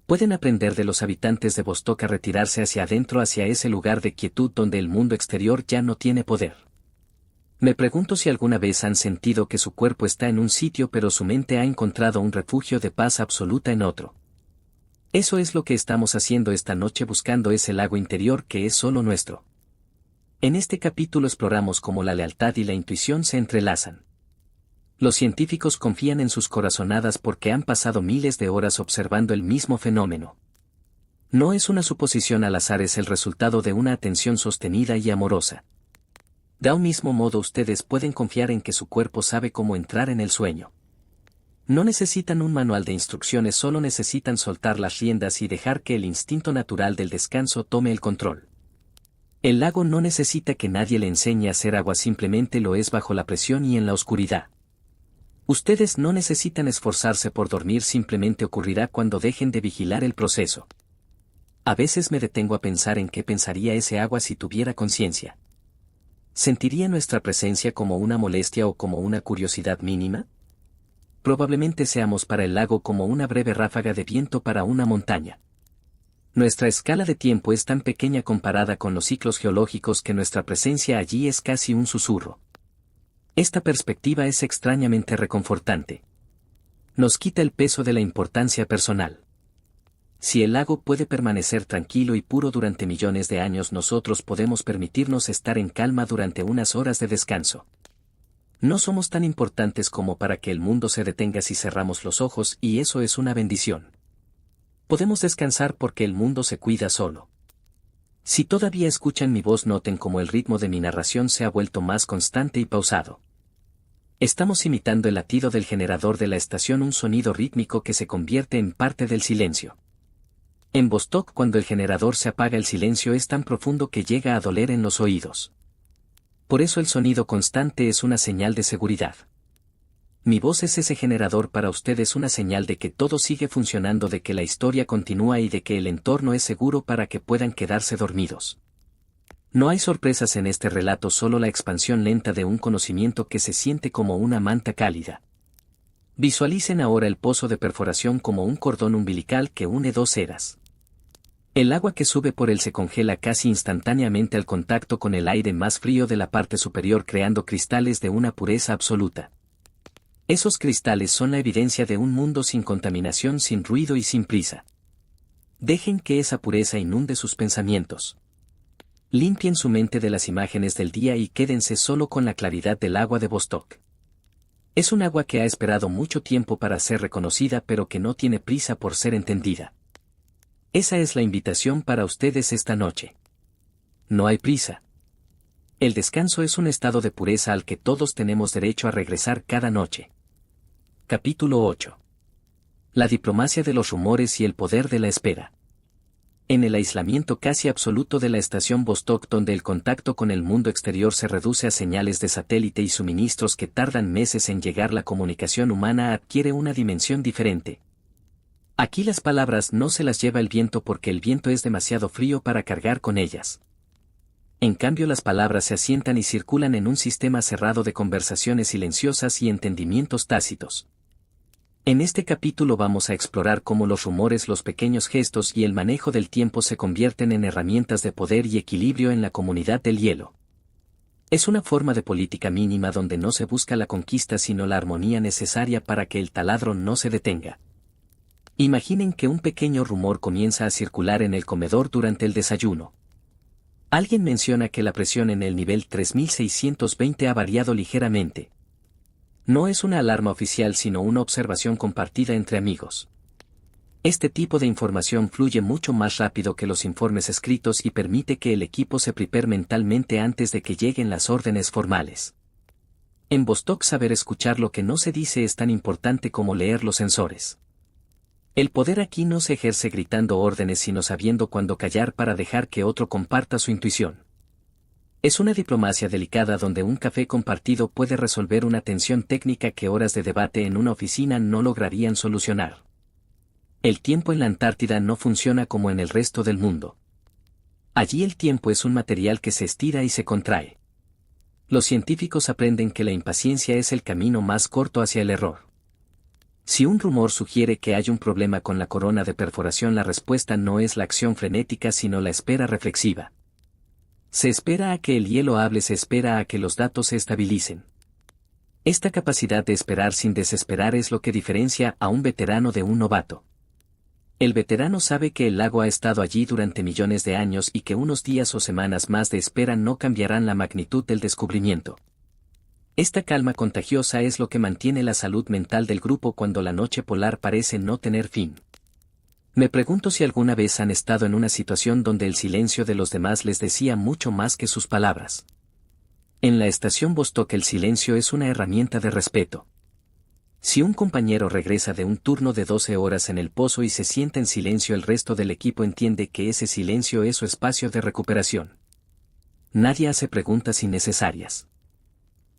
Pueden aprender de los habitantes de Vostok a retirarse hacia adentro, hacia ese lugar de quietud donde el mundo exterior ya no tiene poder. Me pregunto si alguna vez han sentido que su cuerpo está en un sitio pero su mente ha encontrado un refugio de paz absoluta en otro. Eso es lo que estamos haciendo esta noche, buscando ese lago interior que es solo nuestro. En este capítulo exploramos cómo la lealtad y la intuición se entrelazan. Los científicos confían en sus corazonadas porque han pasado miles de horas observando el mismo fenómeno. No es una suposición al azar, es el resultado de una atención sostenida y amorosa. De un mismo modo, ustedes pueden confiar en que su cuerpo sabe cómo entrar en el sueño. No necesitan un manual de instrucciones, solo necesitan soltar las riendas y dejar que el instinto natural del descanso tome el control. El lago no necesita que nadie le enseñe a hacer agua, simplemente lo es bajo la presión y en la oscuridad. Ustedes no necesitan esforzarse por dormir, simplemente ocurrirá cuando dejen de vigilar el proceso. A veces me detengo a pensar en qué pensaría ese agua si tuviera conciencia. ¿Sentiría nuestra presencia como una molestia o como una curiosidad mínima? Probablemente seamos para el lago como una breve ráfaga de viento para una montaña. Nuestra escala de tiempo es tan pequeña comparada con los ciclos geológicos que nuestra presencia allí es casi un susurro. Esta perspectiva es extrañamente reconfortante. Nos quita el peso de la importancia personal. Si el lago puede permanecer tranquilo y puro durante millones de años, nosotros podemos permitirnos estar en calma durante unas horas de descanso. No somos tan importantes como para que el mundo se detenga si cerramos los ojos, y eso es una bendición. Podemos descansar porque el mundo se cuida solo. Si todavía escuchan mi voz, noten cómo el ritmo de mi narración se ha vuelto más constante y pausado. Estamos imitando el latido del generador de la estación, un sonido rítmico que se convierte en parte del silencio. En Vostok, cuando el generador se apaga, el silencio es tan profundo que llega a doler en los oídos. Por eso el sonido constante es una señal de seguridad. Mi voz es ese generador para ustedes, una señal de que todo sigue funcionando, de que la historia continúa y de que el entorno es seguro para que puedan quedarse dormidos. No hay sorpresas en este relato, solo la expansión lenta de un conocimiento que se siente como una manta cálida. Visualicen ahora el pozo de perforación como un cordón umbilical que une dos eras. El agua que sube por él se congela casi instantáneamente al contacto con el aire más frío de la parte superior, creando cristales de una pureza absoluta. Esos cristales son la evidencia de un mundo sin contaminación, sin ruido y sin prisa. Dejen que esa pureza inunde sus pensamientos. Limpien su mente de las imágenes del día y quédense solo con la claridad del agua de Vostok. Es un agua que ha esperado mucho tiempo para ser reconocida, pero que no tiene prisa por ser entendida. Esa es la invitación para ustedes esta noche. No hay prisa. El descanso es un estado de pureza al que todos tenemos derecho a regresar cada noche. Capítulo 8. La diplomacia de los rumores y el poder de la espera. En el aislamiento casi absoluto de la estación Vostok, donde el contacto con el mundo exterior se reduce a señales de satélite y suministros que tardan meses en llegar, la comunicación humana adquiere una dimensión diferente. Aquí las palabras no se las lleva el viento porque el viento es demasiado frío para cargar con ellas. En cambio, las palabras se asientan y circulan en un sistema cerrado de conversaciones silenciosas y entendimientos tácitos. En este capítulo vamos a explorar cómo los rumores, los pequeños gestos y el manejo del tiempo se convierten en herramientas de poder y equilibrio en la comunidad del hielo. Es una forma de política mínima donde no se busca la conquista sino la armonía necesaria para que el taladro no se detenga. Imaginen que un pequeño rumor comienza a circular en el comedor durante el desayuno. Alguien menciona que la presión en el nivel 3620 ha variado ligeramente. No es una alarma oficial sino una observación compartida entre amigos. Este tipo de información fluye mucho más rápido que los informes escritos y permite que el equipo se prepare mentalmente antes de que lleguen las órdenes formales. En Vostok saber escuchar lo que no se dice es tan importante como leer los sensores. El poder aquí no se ejerce gritando órdenes sino sabiendo cuándo callar para dejar que otro comparta su intuición. Es una diplomacia delicada donde un café compartido puede resolver una tensión técnica que horas de debate en una oficina no lograrían solucionar. El tiempo en la Antártida no funciona como en el resto del mundo. Allí el tiempo es un material que se estira y se contrae. Los científicos aprenden que la impaciencia es el camino más corto hacia el error. Si un rumor sugiere que hay un problema con la corona de perforación, la respuesta no es la acción frenética sino la espera reflexiva. Se espera a que el hielo hable, se espera a que los datos se estabilicen. Esta capacidad de esperar sin desesperar es lo que diferencia a un veterano de un novato. El veterano sabe que el lago ha estado allí durante millones de años y que unos días o semanas más de espera no cambiarán la magnitud del descubrimiento. Esta calma contagiosa es lo que mantiene la salud mental del grupo cuando la noche polar parece no tener fin. Me pregunto si alguna vez han estado en una situación donde el silencio de los demás les decía mucho más que sus palabras. En la estación Vostok el silencio es una herramienta de respeto. Si un compañero regresa de un turno de 12 horas en el pozo y se sienta en silencio, el resto del equipo entiende que ese silencio es su espacio de recuperación. Nadie hace preguntas innecesarias.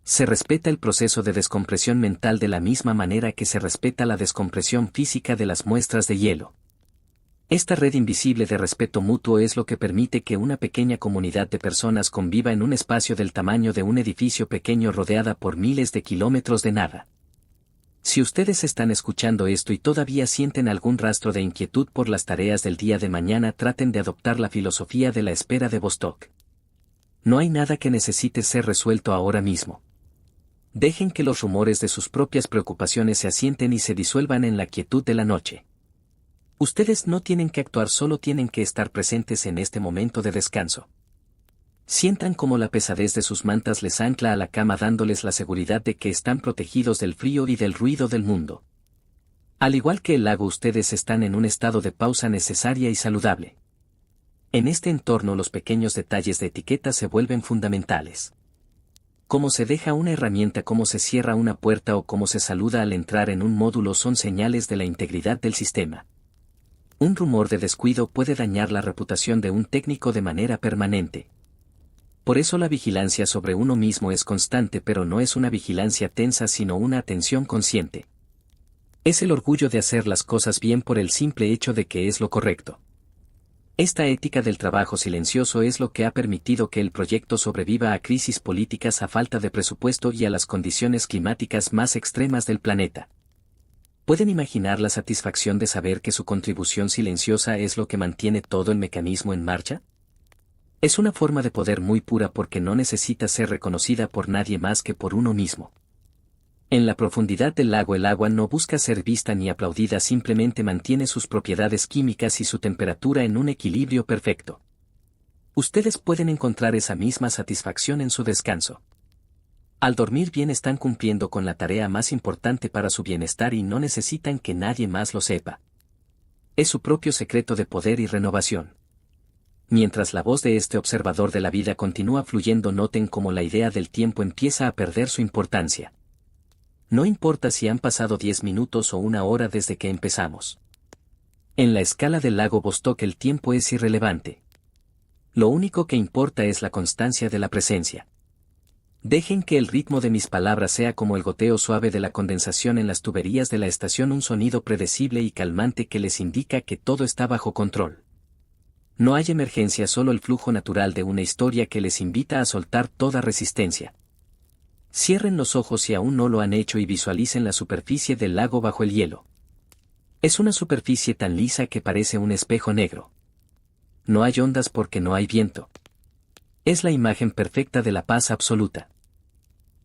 Se respeta el proceso de descompresión mental de la misma manera que se respeta la descompresión física de las muestras de hielo. Esta red invisible de respeto mutuo es lo que permite que una pequeña comunidad de personas conviva en un espacio del tamaño de un edificio pequeño rodeada por miles de kilómetros de nada. Si ustedes están escuchando esto y todavía sienten algún rastro de inquietud por las tareas del día de mañana, traten de adoptar la filosofía de la espera de Vostok. No hay nada que necesite ser resuelto ahora mismo. Dejen que los rumores de sus propias preocupaciones se asienten y se disuelvan en la quietud de la noche. Ustedes no tienen que actuar, solo tienen que estar presentes en este momento de descanso. Sientan cómo la pesadez de sus mantas les ancla a la cama, dándoles la seguridad de que están protegidos del frío y del ruido del mundo. Al igual que el lago, ustedes están en un estado de pausa necesaria y saludable. En este entorno los pequeños detalles de etiqueta se vuelven fundamentales. Cómo se deja una herramienta, cómo se cierra una puerta o cómo se saluda al entrar en un módulo son señales de la integridad del sistema. Un rumor de descuido puede dañar la reputación de un técnico de manera permanente. Por eso la vigilancia sobre uno mismo es constante, pero no es una vigilancia tensa sino una atención consciente. Es el orgullo de hacer las cosas bien por el simple hecho de que es lo correcto. Esta ética del trabajo silencioso es lo que ha permitido que el proyecto sobreviva a crisis políticas, a falta de presupuesto y a las condiciones climáticas más extremas del planeta. ¿Pueden imaginar la satisfacción de saber que su contribución silenciosa es lo que mantiene todo el mecanismo en marcha? Es una forma de poder muy pura porque no necesita ser reconocida por nadie más que por uno mismo. En la profundidad del lago el agua no busca ser vista ni aplaudida, simplemente mantiene sus propiedades químicas y su temperatura en un equilibrio perfecto. Ustedes pueden encontrar esa misma satisfacción en su descanso. Al dormir bien están cumpliendo con la tarea más importante para su bienestar y no necesitan que nadie más lo sepa. Es su propio secreto de poder y renovación. Mientras la voz de este observador de la vida continúa fluyendo, noten cómo la idea del tiempo empieza a perder su importancia. No importa si han pasado 10 minutos o una hora desde que empezamos. En la escala del lago Vostok el tiempo es irrelevante. Lo único que importa es la constancia de la presencia. Dejen que el ritmo de mis palabras sea como el goteo suave de la condensación en las tuberías de la estación, un sonido predecible y calmante que les indica que todo está bajo control. No hay emergencia, solo el flujo natural de una historia que les invita a soltar toda resistencia. Cierren los ojos si aún no lo han hecho y visualicen la superficie del lago bajo el hielo. Es una superficie tan lisa que parece un espejo negro. No hay ondas porque no hay viento. Es la imagen perfecta de la paz absoluta.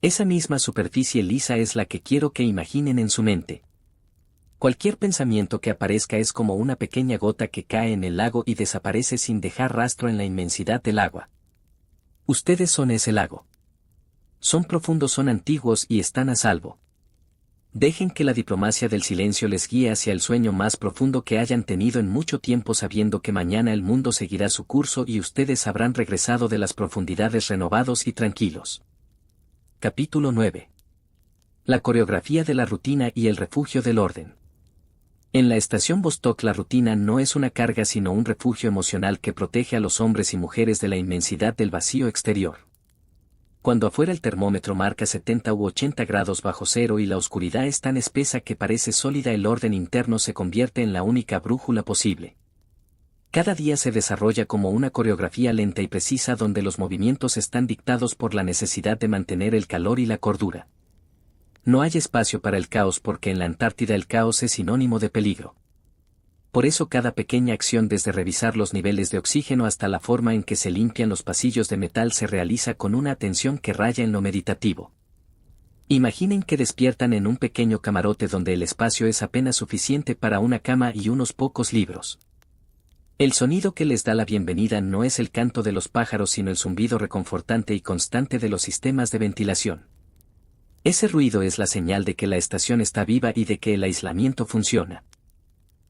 Esa misma superficie lisa es la que quiero que imaginen en su mente. Cualquier pensamiento que aparezca es como una pequeña gota que cae en el lago y desaparece sin dejar rastro en la inmensidad del agua. Ustedes son ese lago. Son profundos, son antiguos y están a salvo. Dejen que la diplomacia del silencio les guíe hacia el sueño más profundo que hayan tenido en mucho tiempo, sabiendo que mañana el mundo seguirá su curso y ustedes habrán regresado de las profundidades renovados y tranquilos. Capítulo 9. La coreografía de la rutina y el refugio del orden. En la estación Vostok la rutina no es una carga sino un refugio emocional que protege a los hombres y mujeres de la inmensidad del vacío exterior. Cuando afuera el termómetro marca 70 u 80 grados bajo cero y la oscuridad es tan espesa que parece sólida, el orden interno se convierte en la única brújula posible. Cada día se desarrolla como una coreografía lenta y precisa donde los movimientos están dictados por la necesidad de mantener el calor y la cordura. No hay espacio para el caos porque en la Antártida el caos es sinónimo de peligro. Por eso cada pequeña acción, desde revisar los niveles de oxígeno hasta la forma en que se limpian los pasillos de metal, se realiza con una atención que raya en lo meditativo. Imaginen que despiertan en un pequeño camarote donde el espacio es apenas suficiente para una cama y unos pocos libros. El sonido que les da la bienvenida no es el canto de los pájaros sino el zumbido reconfortante y constante de los sistemas de ventilación. Ese ruido es la señal de que la estación está viva y de que el aislamiento funciona.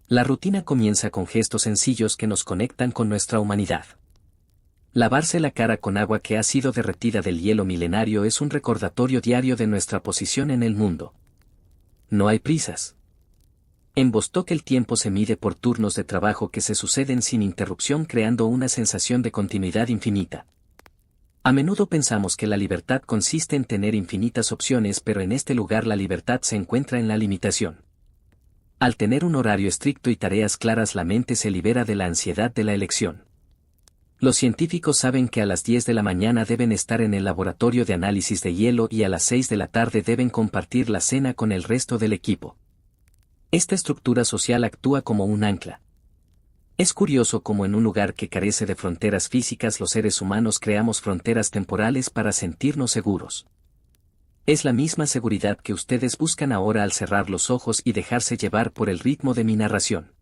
La rutina comienza con gestos sencillos que nos conectan con nuestra humanidad. Lavarse la cara con agua que ha sido derretida del hielo milenario es un recordatorio diario de nuestra posición en el mundo. No hay prisas. En Vostok el tiempo se mide por turnos de trabajo que se suceden sin interrupción, creando una sensación de continuidad infinita. A menudo pensamos que la libertad consiste en tener infinitas opciones, pero en este lugar la libertad se encuentra en la limitación. Al tener un horario estricto y tareas claras, la mente se libera de la ansiedad de la elección. Los científicos saben que a las 10 de la mañana deben estar en el laboratorio de análisis de hielo y a las 6 de la tarde deben compartir la cena con el resto del equipo. Esta estructura social actúa como un ancla. Es curioso cómo en un lugar que carece de fronteras físicas los seres humanos creamos fronteras temporales para sentirnos seguros. Es la misma seguridad que ustedes buscan ahora al cerrar los ojos y dejarse llevar por el ritmo de mi narración.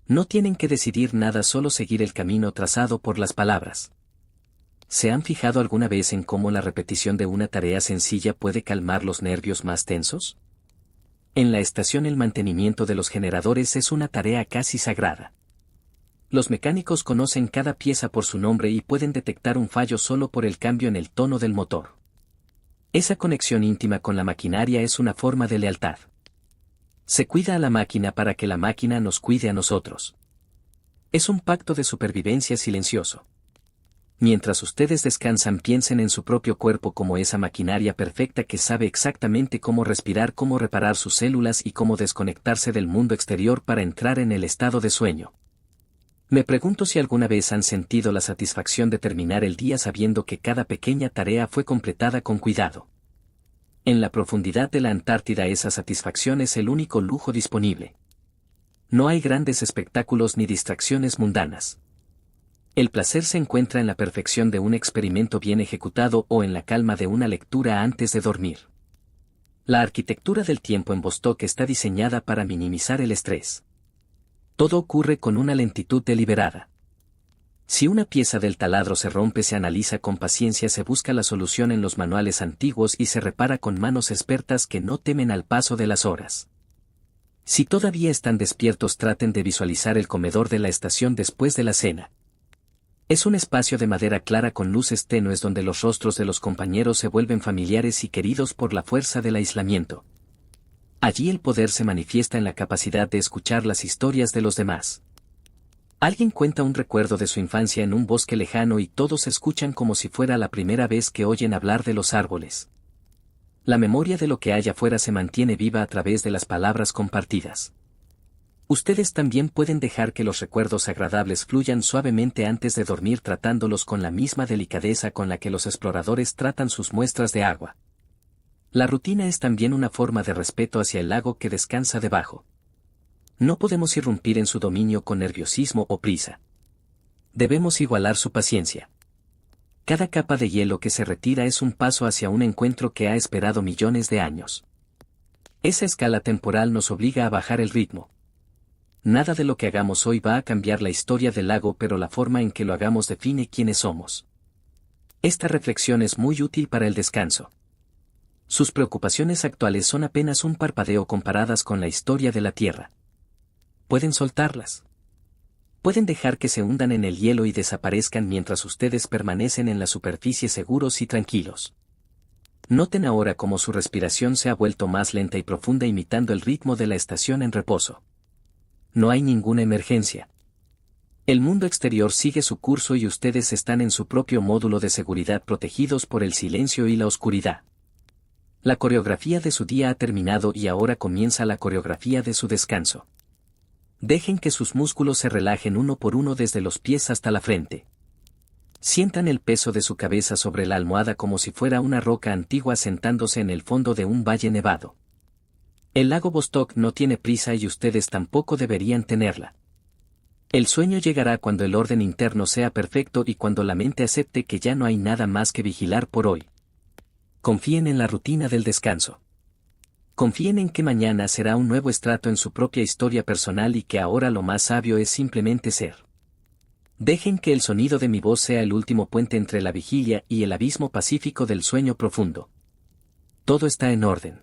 No tienen que decidir nada, solo seguir el camino trazado por las palabras. ¿Se han fijado alguna vez en cómo la repetición de una tarea sencilla puede calmar los nervios más tensos? En la estación el mantenimiento de los generadores es una tarea casi sagrada. Los mecánicos conocen cada pieza por su nombre y pueden detectar un fallo solo por el cambio en el tono del motor. Esa conexión íntima con la maquinaria es una forma de lealtad. Se cuida a la máquina para que la máquina nos cuide a nosotros. Es un pacto de supervivencia silencioso. Mientras ustedes descansan, piensen en su propio cuerpo como esa maquinaria perfecta que sabe exactamente cómo respirar, cómo reparar sus células y cómo desconectarse del mundo exterior para entrar en el estado de sueño. Me pregunto si alguna vez han sentido la satisfacción de terminar el día sabiendo que cada pequeña tarea fue completada con cuidado. En la profundidad de la Antártida esa satisfacción es el único lujo disponible. No hay grandes espectáculos ni distracciones mundanas. El placer se encuentra en la perfección de un experimento bien ejecutado o en la calma de una lectura antes de dormir. La arquitectura del tiempo en Vostok está diseñada para minimizar el estrés. Todo ocurre con una lentitud deliberada. Si una pieza del taladro se rompe, se analiza con paciencia, se busca la solución en los manuales antiguos y se repara con manos expertas que no temen al paso de las horas. Si todavía están despiertos, traten de visualizar el comedor de la estación después de la cena. Es un espacio de madera clara con luces tenues donde los rostros de los compañeros se vuelven familiares y queridos por la fuerza del aislamiento. Allí el poder se manifiesta en la capacidad de escuchar las historias de los demás. Alguien cuenta un recuerdo de su infancia en un bosque lejano y todos escuchan como si fuera la primera vez que oyen hablar de los árboles. La memoria de lo que hay afuera se mantiene viva a través de las palabras compartidas. Ustedes también pueden dejar que los recuerdos agradables fluyan suavemente antes de dormir, tratándolos con la misma delicadeza con la que los exploradores tratan sus muestras de agua. La rutina es también una forma de respeto hacia el lago que descansa debajo. No podemos irrumpir en su dominio con nerviosismo o prisa. Debemos igualar su paciencia. Cada capa de hielo que se retira es un paso hacia un encuentro que ha esperado millones de años. Esa escala temporal nos obliga a bajar el ritmo. Nada de lo que hagamos hoy va a cambiar la historia del lago, pero la forma en que lo hagamos define quiénes somos. Esta reflexión es muy útil para el descanso. Sus preocupaciones actuales son apenas un parpadeo comparadas con la historia de la Tierra. Pueden soltarlas. Pueden dejar que se hundan en el hielo y desaparezcan mientras ustedes permanecen en la superficie seguros y tranquilos. Noten ahora cómo su respiración se ha vuelto más lenta y profunda, imitando el ritmo de la estación en reposo. No hay ninguna emergencia. El mundo exterior sigue su curso y ustedes están en su propio módulo de seguridad, protegidos por el silencio y la oscuridad. La coreografía de su día ha terminado y ahora comienza la coreografía de su descanso. Dejen que sus músculos se relajen uno por uno desde los pies hasta la frente. Sientan el peso de su cabeza sobre la almohada como si fuera una roca antigua sentándose en el fondo de un valle nevado. El lago Vostok no tiene prisa y ustedes tampoco deberían tenerla. El sueño llegará cuando el orden interno sea perfecto y cuando la mente acepte que ya no hay nada más que vigilar por hoy. Confíen en la rutina del descanso. Confíen en que mañana será un nuevo estrato en su propia historia personal y que ahora lo más sabio es simplemente ser. Dejen que el sonido de mi voz sea el último puente entre la vigilia y el abismo pacífico del sueño profundo. Todo está en orden.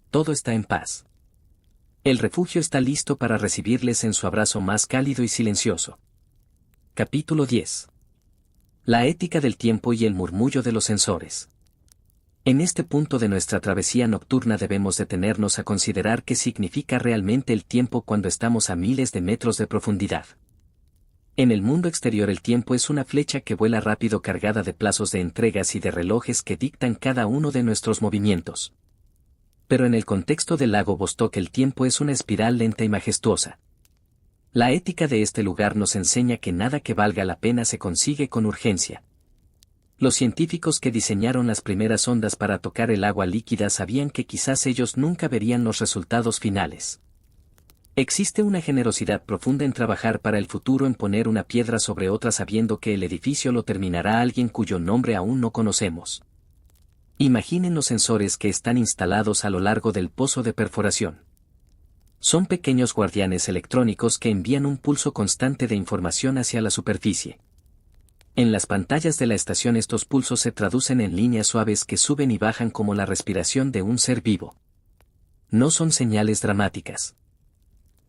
Todo está en paz. El refugio está listo para recibirles en su abrazo más cálido y silencioso. Capítulo 10. La ética del tiempo y el murmullo de los sensores. En este punto de nuestra travesía nocturna debemos detenernos a considerar qué significa realmente el tiempo cuando estamos a miles de metros de profundidad. En el mundo exterior el tiempo es una flecha que vuela rápido, cargada de plazos de entregas y de relojes que dictan cada uno de nuestros movimientos. Pero en el contexto del lago Vostok el tiempo es una espiral lenta y majestuosa. La ética de este lugar nos enseña que nada que valga la pena se consigue con urgencia. Los científicos que diseñaron las primeras ondas para tocar el agua líquida sabían que quizás ellos nunca verían los resultados finales. Existe una generosidad profunda en trabajar para el futuro, en poner una piedra sobre otra sabiendo que el edificio lo terminará alguien cuyo nombre aún no conocemos. Imaginen los sensores que están instalados a lo largo del pozo de perforación. Son pequeños guardianes electrónicos que envían un pulso constante de información hacia la superficie. En las pantallas de la estación estos pulsos se traducen en líneas suaves que suben y bajan como la respiración de un ser vivo. No son señales dramáticas.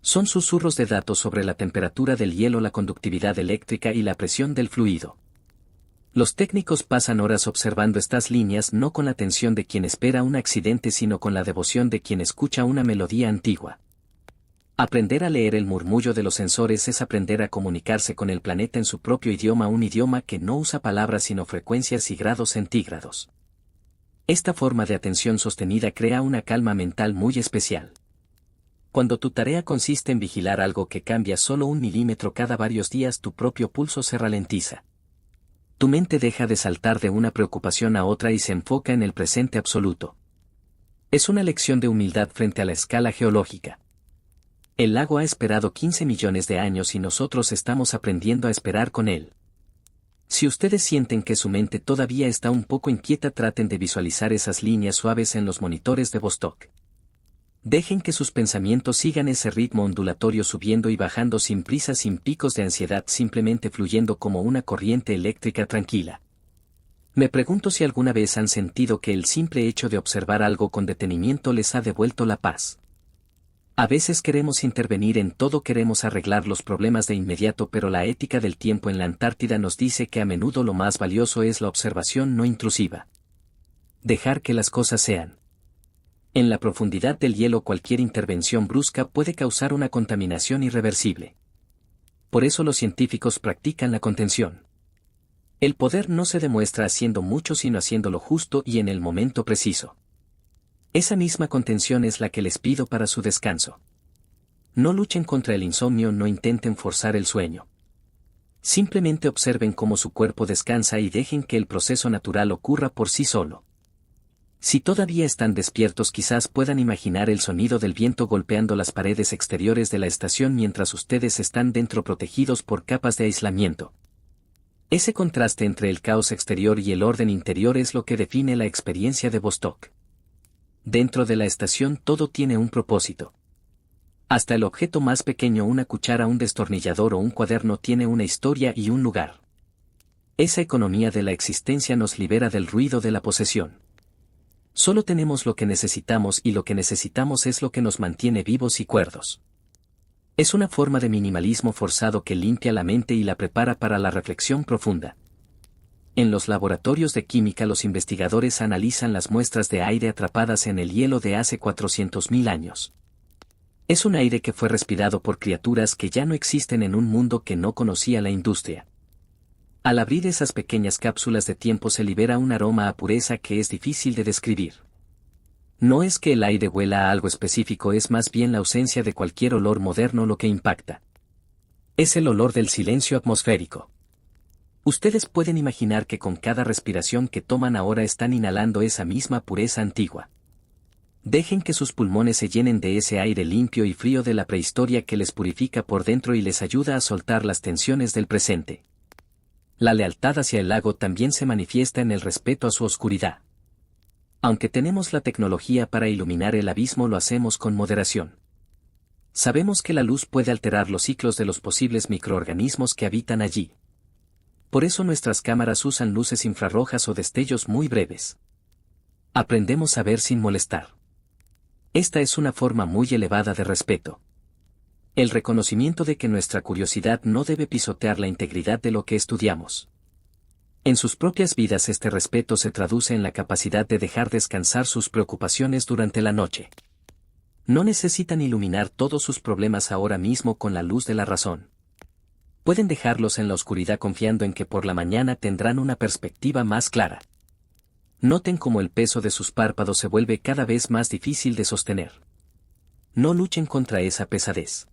Son susurros de datos sobre la temperatura del hielo, la conductividad eléctrica y la presión del fluido. Los técnicos pasan horas observando estas líneas, no con la atención de quien espera un accidente sino con la devoción de quien escucha una melodía antigua. Aprender a leer el murmullo de los sensores es aprender a comunicarse con el planeta en su propio idioma, un idioma que no usa palabras sino frecuencias y grados centígrados. Esta forma de atención sostenida crea una calma mental muy especial. Cuando tu tarea consiste en vigilar algo que cambia solo 1 milímetro cada varios días, tu propio pulso se ralentiza. Tu mente deja de saltar de una preocupación a otra y se enfoca en el presente absoluto. Es una lección de humildad frente a la escala geológica. El lago ha esperado 15 millones de años y nosotros estamos aprendiendo a esperar con él. Si ustedes sienten que su mente todavía está un poco inquieta, traten de visualizar esas líneas suaves en los monitores de Vostok. Dejen que sus pensamientos sigan ese ritmo ondulatorio, subiendo y bajando sin prisa, sin picos de ansiedad, simplemente fluyendo como una corriente eléctrica tranquila. Me pregunto si alguna vez han sentido que el simple hecho de observar algo con detenimiento les ha devuelto la paz. A veces queremos intervenir en todo, queremos arreglar los problemas de inmediato, pero la ética del tiempo en la Antártida nos dice que a menudo lo más valioso es la observación no intrusiva. Dejar que las cosas sean. En la profundidad del hielo cualquier intervención brusca puede causar una contaminación irreversible. Por eso los científicos practican la contención. El poder no se demuestra haciendo mucho sino haciendo lo justo y en el momento preciso. Esa misma contención es la que les pido para su descanso. No luchen contra el insomnio, no intenten forzar el sueño. Simplemente observen cómo su cuerpo descansa y dejen que el proceso natural ocurra por sí solo. Si todavía están despiertos, quizás puedan imaginar el sonido del viento golpeando las paredes exteriores de la estación mientras ustedes están dentro protegidos por capas de aislamiento. Ese contraste entre el caos exterior y el orden interior es lo que define la experiencia de Vostok. Dentro de la estación todo tiene un propósito. Hasta el objeto más pequeño, una cuchara, un destornillador o un cuaderno, tiene una historia y un lugar. Esa economía de la existencia nos libera del ruido de la posesión. Solo tenemos lo que necesitamos y lo que necesitamos es lo que nos mantiene vivos y cuerdos. Es una forma de minimalismo forzado que limpia la mente y la prepara para la reflexión profunda. En los laboratorios de química los investigadores analizan las muestras de aire atrapadas en el hielo de hace 400.000 años. Es un aire que fue respirado por criaturas que ya no existen en un mundo que no conocía la industria. Al abrir esas pequeñas cápsulas de tiempo se libera un aroma a pureza que es difícil de describir. No es que el aire huela a algo específico, es más bien la ausencia de cualquier olor moderno lo que impacta. Es el olor del silencio atmosférico. Ustedes pueden imaginar que con cada respiración que toman ahora están inhalando esa misma pureza antigua. Dejen que sus pulmones se llenen de ese aire limpio y frío de la prehistoria que les purifica por dentro y les ayuda a soltar las tensiones del presente. La lealtad hacia el lago también se manifiesta en el respeto a su oscuridad. Aunque tenemos la tecnología para iluminar el abismo, lo hacemos con moderación. Sabemos que la luz puede alterar los ciclos de los posibles microorganismos que habitan allí. Por eso nuestras cámaras usan luces infrarrojas o destellos muy breves. Aprendemos a ver sin molestar. Esta es una forma muy elevada de respeto. El reconocimiento de que nuestra curiosidad no debe pisotear la integridad de lo que estudiamos. En sus propias vidas este respeto se traduce en la capacidad de dejar descansar sus preocupaciones durante la noche. No necesitan iluminar todos sus problemas ahora mismo con la luz de la razón. Pueden dejarlos en la oscuridad confiando en que por la mañana tendrán una perspectiva más clara. Noten cómo el peso de sus párpados se vuelve cada vez más difícil de sostener. No luchen contra esa pesadez.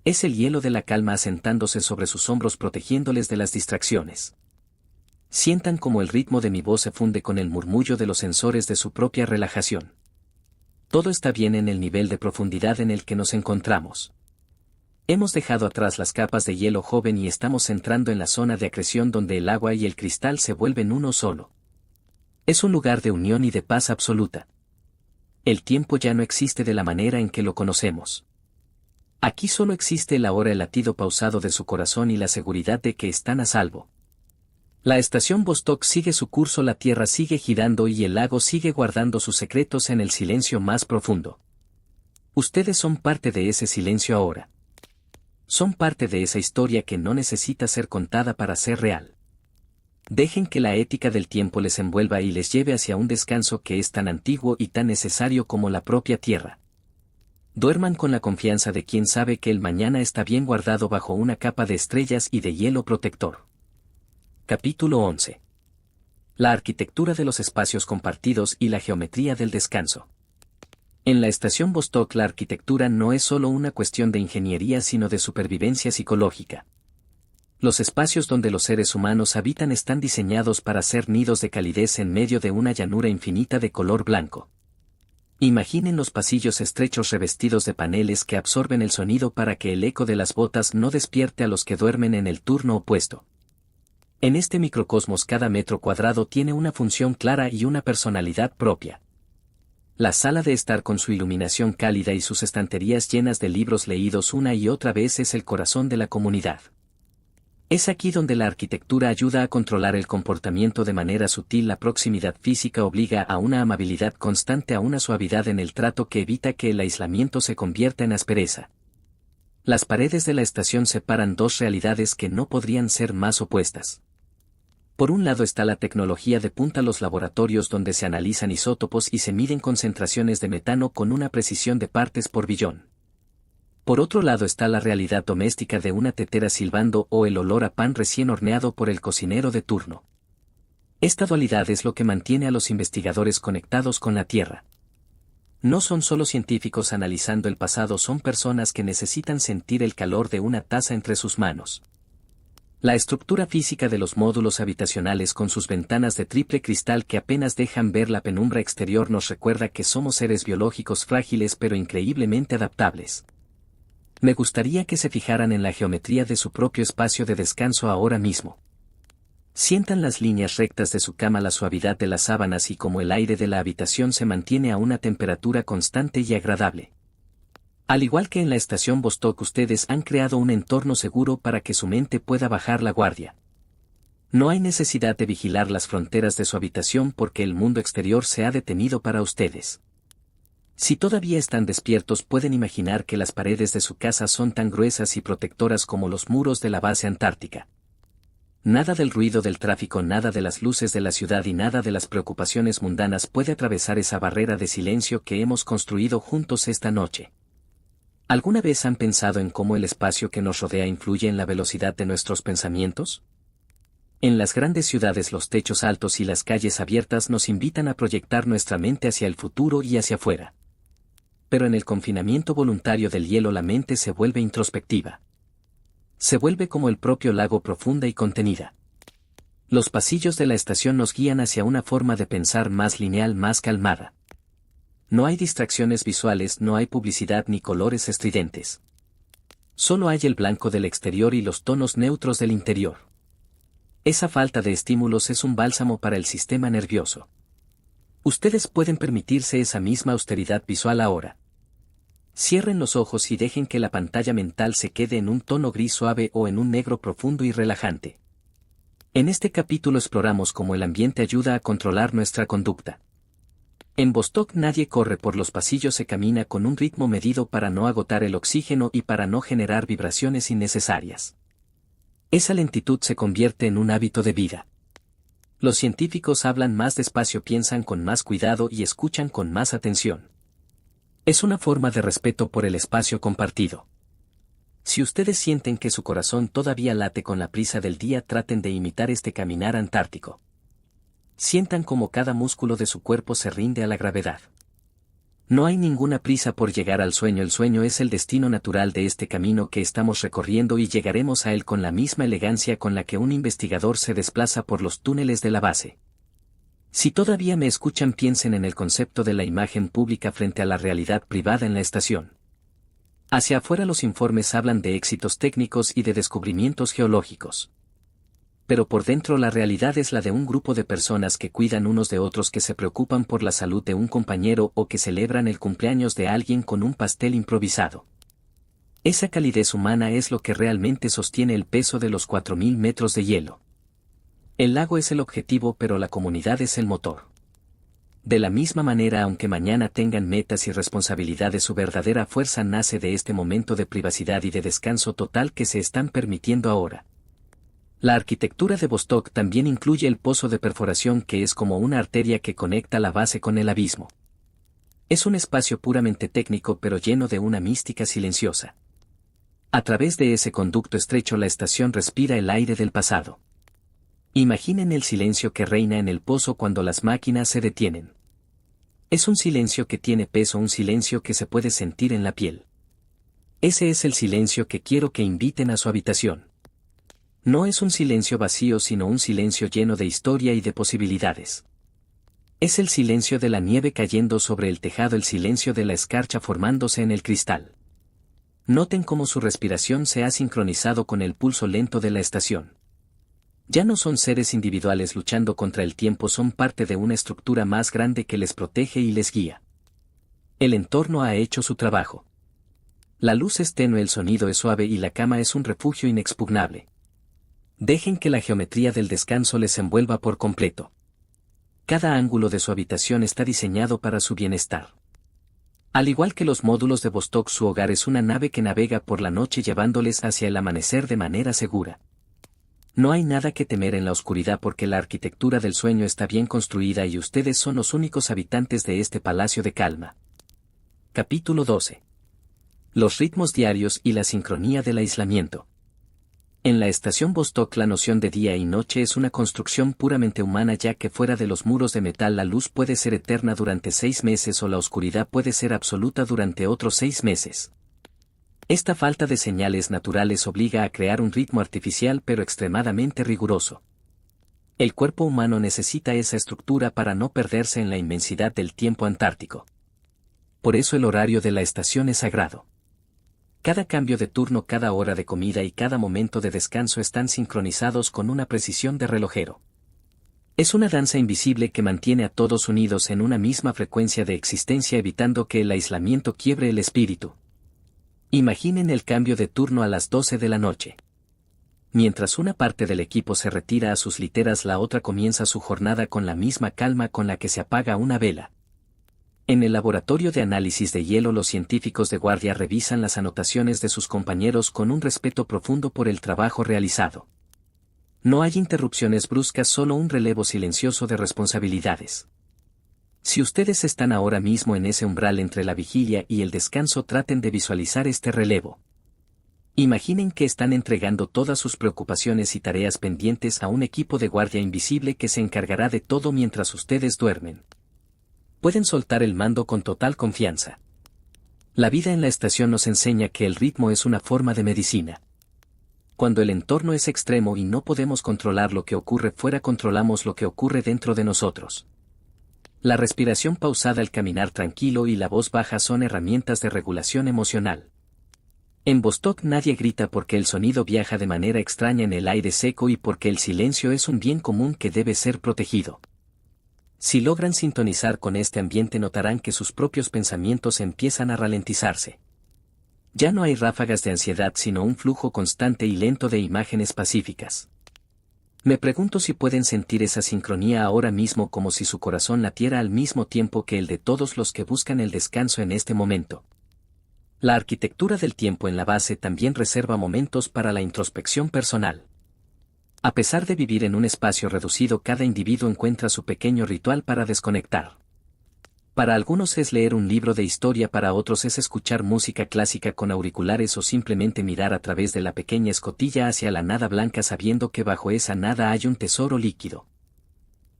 Es el hielo de la calma asentándose sobre sus hombros protegiéndoles de las distracciones. Sientan cómo el ritmo de mi voz se funde con el murmullo de los sensores de su propia relajación. Todo está bien en el nivel de profundidad en el que nos encontramos. Hemos dejado atrás las capas de hielo joven y estamos entrando en la zona de acreción donde el agua y el cristal se vuelven uno solo. Es un lugar de unión y de paz absoluta. El tiempo ya no existe de la manera en que lo conocemos. Aquí solo existe el ahora, el latido pausado de su corazón y la seguridad de que están a salvo. La estación Vostok sigue su curso, la Tierra sigue girando y el lago sigue guardando sus secretos en el silencio más profundo. Ustedes son parte de ese silencio ahora. Son parte de esa historia que no necesita ser contada para ser real. Dejen que la ética del tiempo les envuelva y les lleve hacia un descanso que es tan antiguo y tan necesario como la propia Tierra. Duerman con la confianza de quien sabe que el mañana está bien guardado bajo una capa de estrellas y de hielo protector. Capítulo 11. La arquitectura de los espacios compartidos y la geometría del descanso. En la estación Vostok la arquitectura no es solo una cuestión de ingeniería sino de supervivencia psicológica. Los espacios donde los seres humanos habitan están diseñados para ser nidos de calidez en medio de una llanura infinita de color blanco. Imaginen los pasillos estrechos revestidos de paneles que absorben el sonido para que el eco de las botas no despierte a los que duermen en el turno opuesto. En este microcosmos cada metro cuadrado tiene una función clara y una personalidad propia. La sala de estar con su iluminación cálida y sus estanterías llenas de libros leídos una y otra vez es el corazón de la comunidad. Es aquí donde la arquitectura ayuda a controlar el comportamiento de manera sutil. La proximidad física obliga a una amabilidad constante, a una suavidad en el trato que evita que el aislamiento se convierta en aspereza. Las paredes de la estación separan dos realidades que no podrían ser más opuestas. Por un lado está la tecnología de punta, los laboratorios donde se analizan isótopos y se miden concentraciones de metano con una precisión de partes por billón. Por otro lado está la realidad doméstica de una tetera silbando o el olor a pan recién horneado por el cocinero de turno. Esta dualidad es lo que mantiene a los investigadores conectados con la Tierra. No son solo científicos analizando el pasado, son personas que necesitan sentir el calor de una taza entre sus manos. La estructura física de los módulos habitacionales con sus ventanas de triple cristal que apenas dejan ver la penumbra exterior nos recuerda que somos seres biológicos frágiles pero increíblemente adaptables. Me gustaría que se fijaran en la geometría de su propio espacio de descanso ahora mismo. Sientan las líneas rectas de su cama, la suavidad de las sábanas y cómo el aire de la habitación se mantiene a una temperatura constante y agradable. Al igual que en la estación Vostok, ustedes han creado un entorno seguro para que su mente pueda bajar la guardia. No hay necesidad de vigilar las fronteras de su habitación porque el mundo exterior se ha detenido para ustedes. Si todavía están despiertos, pueden imaginar que las paredes de su casa son tan gruesas y protectoras como los muros de la base antártica. Nada del ruido del tráfico, nada de las luces de la ciudad y nada de las preocupaciones mundanas puede atravesar esa barrera de silencio que hemos construido juntos esta noche. ¿Alguna vez han pensado en cómo el espacio que nos rodea influye en la velocidad de nuestros pensamientos? En las grandes ciudades los techos altos y las calles abiertas nos invitan a proyectar nuestra mente hacia el futuro y hacia afuera. Pero en el confinamiento voluntario del hielo la mente se vuelve introspectiva. Se vuelve como el propio lago, profunda y contenida. Los pasillos de la estación nos guían hacia una forma de pensar más lineal, más calmada. No hay distracciones visuales, no hay publicidad ni colores estridentes. Solo hay el blanco del exterior y los tonos neutros del interior. Esa falta de estímulos es un bálsamo para el sistema nervioso. Ustedes pueden permitirse esa misma austeridad visual ahora. Cierren los ojos y dejen que la pantalla mental se quede en un tono gris suave o en un negro profundo y relajante. En este capítulo exploramos cómo el ambiente ayuda a controlar nuestra conducta. En Vostok nadie corre por los pasillos, se camina con un ritmo medido para no agotar el oxígeno y para no generar vibraciones innecesarias. Esa lentitud se convierte en un hábito de vida. Los científicos hablan más despacio, piensan con más cuidado y escuchan con más atención. Es una forma de respeto por el espacio compartido. Si ustedes sienten que su corazón todavía late con la prisa del día, traten de imitar este caminar antártico. Sientan como cada músculo de su cuerpo se rinde a la gravedad. No hay ninguna prisa por llegar al sueño, el sueño es el destino natural de este camino que estamos recorriendo y llegaremos a él con la misma elegancia con la que un investigador se desplaza por los túneles de la base. Si todavía me escuchan, piensen en el concepto de la imagen pública frente a la realidad privada en la estación. Hacia afuera los informes hablan de éxitos técnicos y de descubrimientos geológicos. Pero por dentro la realidad es la de un grupo de personas que cuidan unos de otros, que se preocupan por la salud de un compañero o que celebran el cumpleaños de alguien con un pastel improvisado. Esa calidez humana es lo que realmente sostiene el peso de los 4000 metros de hielo. El lago es el objetivo, pero la comunidad es el motor. De la misma manera, aunque mañana tengan metas y responsabilidades, su verdadera fuerza nace de este momento de privacidad y de descanso total que se están permitiendo ahora. La arquitectura de Vostok también incluye el pozo de perforación, que es como una arteria que conecta la base con el abismo. Es un espacio puramente técnico pero lleno de una mística silenciosa. A través de ese conducto estrecho la estación respira el aire del pasado. Imaginen el silencio que reina en el pozo cuando las máquinas se detienen. Es un silencio que tiene peso, un silencio que se puede sentir en la piel. Ese es el silencio que quiero que inviten a su habitación. No es un silencio vacío, sino un silencio lleno de historia y de posibilidades. Es el silencio de la nieve cayendo sobre el tejado, el silencio de la escarcha formándose en el cristal. Noten cómo su respiración se ha sincronizado con el pulso lento de la estación. Ya no son seres individuales luchando contra el tiempo, son parte de una estructura más grande que les protege y les guía. El entorno ha hecho su trabajo. La luz es tenue, el sonido es suave y la cama es un refugio inexpugnable. Dejen que la geometría del descanso les envuelva por completo. Cada ángulo de su habitación está diseñado para su bienestar. Al igual que los módulos de Vostok, su hogar es una nave que navega por la noche llevándoles hacia el amanecer de manera segura. No hay nada que temer en la oscuridad porque la arquitectura del sueño está bien construida y ustedes son los únicos habitantes de este palacio de calma. Capítulo 12. Los ritmos diarios y la sincronía del aislamiento. En la estación Vostok la noción de día y noche es una construcción puramente humana, ya que fuera de los muros de metal la luz puede ser eterna durante 6 meses o la oscuridad puede ser absoluta durante otros 6 meses. Esta falta de señales naturales obliga a crear un ritmo artificial pero extremadamente riguroso. El cuerpo humano necesita esa estructura para no perderse en la inmensidad del tiempo antártico. Por eso el horario de la estación es sagrado. Cada cambio de turno, cada hora de comida y cada momento de descanso están sincronizados con una precisión de relojero. Es una danza invisible que mantiene a todos unidos en una misma frecuencia de existencia, evitando que el aislamiento quiebre el espíritu. Imaginen el cambio de turno a las 12 de la noche. Mientras una parte del equipo se retira a sus literas, la otra comienza su jornada con la misma calma con la que se apaga una vela. En el laboratorio de análisis de hielo, los científicos de guardia revisan las anotaciones de sus compañeros con un respeto profundo por el trabajo realizado. No hay interrupciones bruscas, solo un relevo silencioso de responsabilidades. Si ustedes están ahora mismo en ese umbral entre la vigilia y el descanso, traten de visualizar este relevo. Imaginen que están entregando todas sus preocupaciones y tareas pendientes a un equipo de guardia invisible que se encargará de todo mientras ustedes duermen. Pueden soltar el mando con total confianza. La vida en la estación nos enseña que el ritmo es una forma de medicina. Cuando el entorno es extremo y no podemos controlar lo que ocurre fuera, controlamos lo que ocurre dentro de nosotros. La respiración pausada, el caminar tranquilo y la voz baja son herramientas de regulación emocional. En Vostok nadie grita porque el sonido viaja de manera extraña en el aire seco y porque el silencio es un bien común que debe ser protegido. Si logran sintonizar con este ambiente, notarán que sus propios pensamientos empiezan a ralentizarse. Ya no hay ráfagas de ansiedad, sino un flujo constante y lento de imágenes pacíficas. Me pregunto si pueden sentir esa sincronía ahora mismo, como si su corazón latiera al mismo tiempo que el de todos los que buscan el descanso en este momento. La arquitectura del tiempo en la base también reserva momentos para la introspección personal. A pesar de vivir en un espacio reducido, cada individuo encuentra su pequeño ritual para desconectar. Para algunos es leer un libro de historia, para otros es escuchar música clásica con auriculares o simplemente mirar a través de la pequeña escotilla hacia la nada blanca, sabiendo que bajo esa nada hay un tesoro líquido.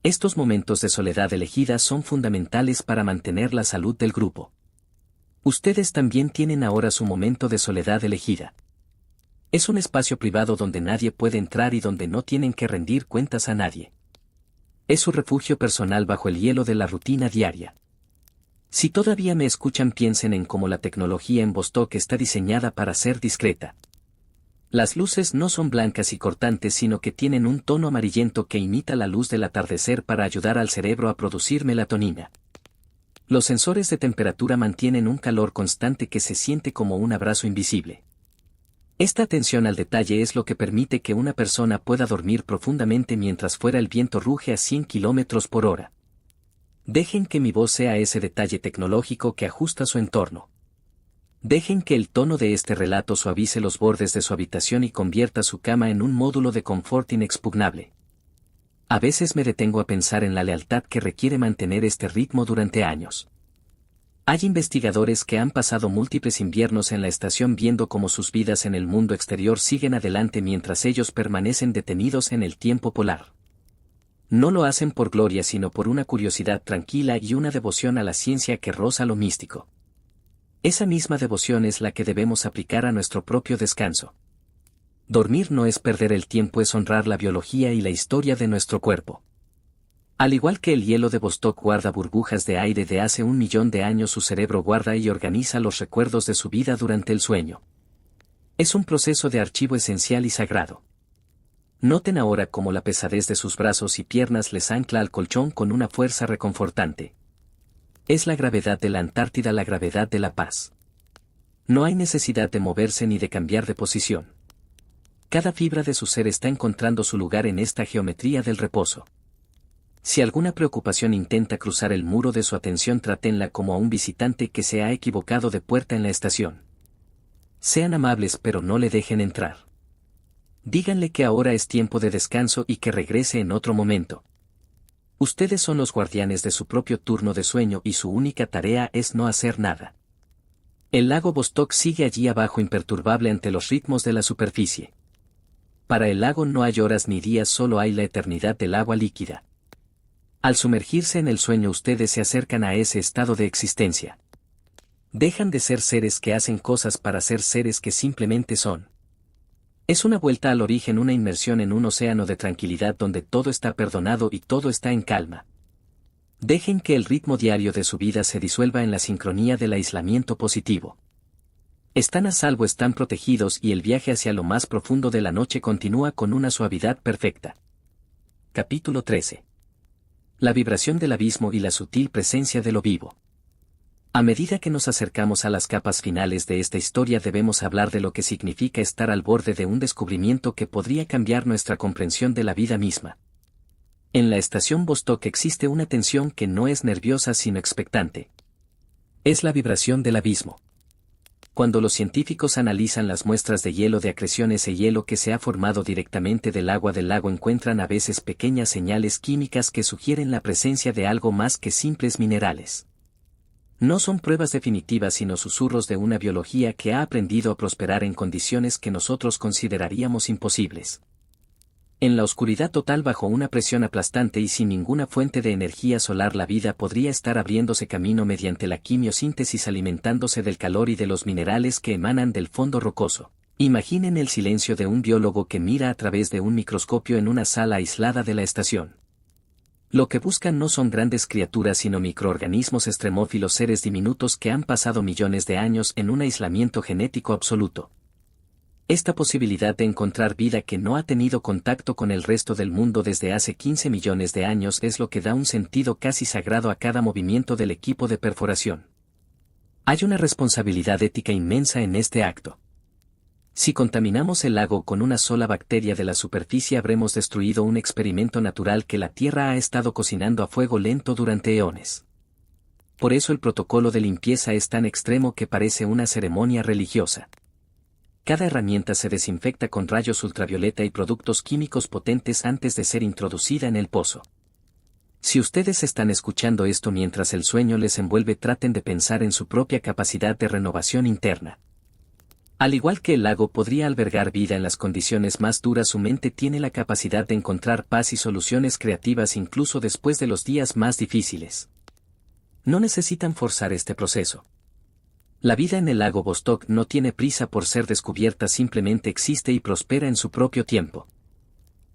Estos momentos de soledad elegida son fundamentales para mantener la salud del grupo. Ustedes también tienen ahora su momento de soledad elegida. Es un espacio privado donde nadie puede entrar y donde no tienen que rendir cuentas a nadie. Es su refugio personal bajo el hielo de la rutina diaria. Si todavía me escuchan, piensen en cómo la tecnología en Vostok está diseñada para ser discreta. Las luces no son blancas y cortantes, sino que tienen un tono amarillento que imita la luz del atardecer para ayudar al cerebro a producir melatonina. Los sensores de temperatura mantienen un calor constante que se siente como un abrazo invisible. Esta atención al detalle es lo que permite que una persona pueda dormir profundamente mientras fuera el viento ruge a 100 km por hora. Dejen que mi voz sea ese detalle tecnológico que ajusta su entorno. Dejen que el tono de este relato suavice los bordes de su habitación y convierta su cama en un módulo de confort inexpugnable. A veces me detengo a pensar en la lealtad que requiere mantener este ritmo durante años. Hay investigadores que han pasado múltiples inviernos en la estación viendo cómo sus vidas en el mundo exterior siguen adelante mientras ellos permanecen detenidos en el tiempo polar. No lo hacen por gloria, sino por una curiosidad tranquila y una devoción a la ciencia que roza lo místico. Esa misma devoción es la que debemos aplicar a nuestro propio descanso. Dormir no es perder el tiempo, es honrar la biología y la historia de nuestro cuerpo. Al igual que el hielo de Vostok guarda burbujas de aire de hace 1 millón de años, su cerebro guarda y organiza los recuerdos de su vida durante el sueño. Es un proceso de archivo esencial y sagrado. Noten ahora cómo la pesadez de sus brazos y piernas les ancla al colchón con una fuerza reconfortante. Es la gravedad de la Antártida, la gravedad de la paz. No hay necesidad de moverse ni de cambiar de posición. Cada fibra de su ser está encontrando su lugar en esta geometría del reposo. Si alguna preocupación intenta cruzar el muro de su atención, trátenla como a un visitante que se ha equivocado de puerta en la estación. Sean amables, pero no le dejen entrar. Díganle que ahora es tiempo de descanso y que regrese en otro momento. Ustedes son los guardianes de su propio turno de sueño y su única tarea es no hacer nada. El lago Vostok sigue allí abajo, imperturbable ante los ritmos de la superficie. Para el lago no hay horas ni días, solo hay la eternidad del agua líquida. Al sumergirse en el sueño, ustedes se acercan a ese estado de existencia. Dejan de ser seres que hacen cosas para ser seres que simplemente son. Es una vuelta al origen, una inmersión en un océano de tranquilidad donde todo está perdonado y todo está en calma. Dejen que el ritmo diario de su vida se disuelva en la sincronía del aislamiento positivo. Están a salvo, están protegidos y el viaje hacia lo más profundo de la noche continúa con una suavidad perfecta. Capítulo 13. La vibración del abismo y la sutil presencia de lo vivo. A medida que nos acercamos a las capas finales de esta historia debemos hablar de lo que significa estar al borde de un descubrimiento que podría cambiar nuestra comprensión de la vida misma. En la estación Vostok existe una tensión que no es nerviosa sino expectante. Es la vibración del abismo. Cuando los científicos analizan las muestras de hielo de acreción, ese hielo que se ha formado directamente del agua del lago, encuentran a veces pequeñas señales químicas que sugieren la presencia de algo más que simples minerales. No son pruebas definitivas sino susurros de una biología que ha aprendido a prosperar en condiciones que nosotros consideraríamos imposibles. En la oscuridad total, bajo una presión aplastante y sin ninguna fuente de energía solar, la vida podría estar abriéndose camino mediante la quimiosíntesis, alimentándose del calor y de los minerales que emanan del fondo rocoso. Imaginen el silencio de un biólogo que mira a través de un microscopio en una sala aislada de la estación. Lo que buscan no son grandes criaturas sino microorganismos extremófilos, seres diminutos que han pasado millones de años en un aislamiento genético absoluto. Esta posibilidad de encontrar vida que no ha tenido contacto con el resto del mundo desde hace 15 millones de años es lo que da un sentido casi sagrado a cada movimiento del equipo de perforación. Hay una responsabilidad ética inmensa en este acto. Si contaminamos el lago con una sola bacteria de la superficie, habremos destruido un experimento natural que la Tierra ha estado cocinando a fuego lento durante eones. Por eso el protocolo de limpieza es tan extremo que parece una ceremonia religiosa. Cada herramienta se desinfecta con rayos ultravioleta y productos químicos potentes antes de ser introducida en el pozo. Si ustedes están escuchando esto mientras el sueño les envuelve, traten de pensar en su propia capacidad de renovación interna. Al igual que el lago podría albergar vida en las condiciones más duras, su mente tiene la capacidad de encontrar paz y soluciones creativas incluso después de los días más difíciles. No necesitan forzar este proceso. La vida en el lago Vostok no tiene prisa por ser descubierta, simplemente existe y prospera en su propio tiempo.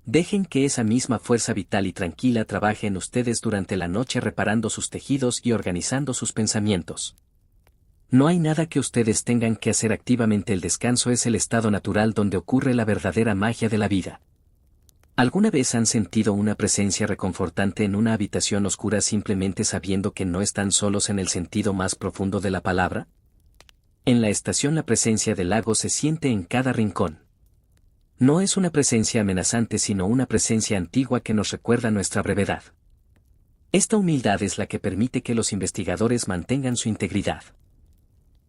Dejen que esa misma fuerza vital y tranquila trabaje en ustedes durante la noche, reparando sus tejidos y organizando sus pensamientos. No hay nada que ustedes tengan que hacer activamente, el descanso es el estado natural donde ocurre la verdadera magia de la vida. ¿Alguna vez han sentido una presencia reconfortante en una habitación oscura simplemente sabiendo que no están solos en el sentido más profundo de la palabra? En la estación la presencia del lago se siente en cada rincón. No es una presencia amenazante sino una presencia antigua que nos recuerda nuestra brevedad. Esta humildad es la que permite que los investigadores mantengan su integridad.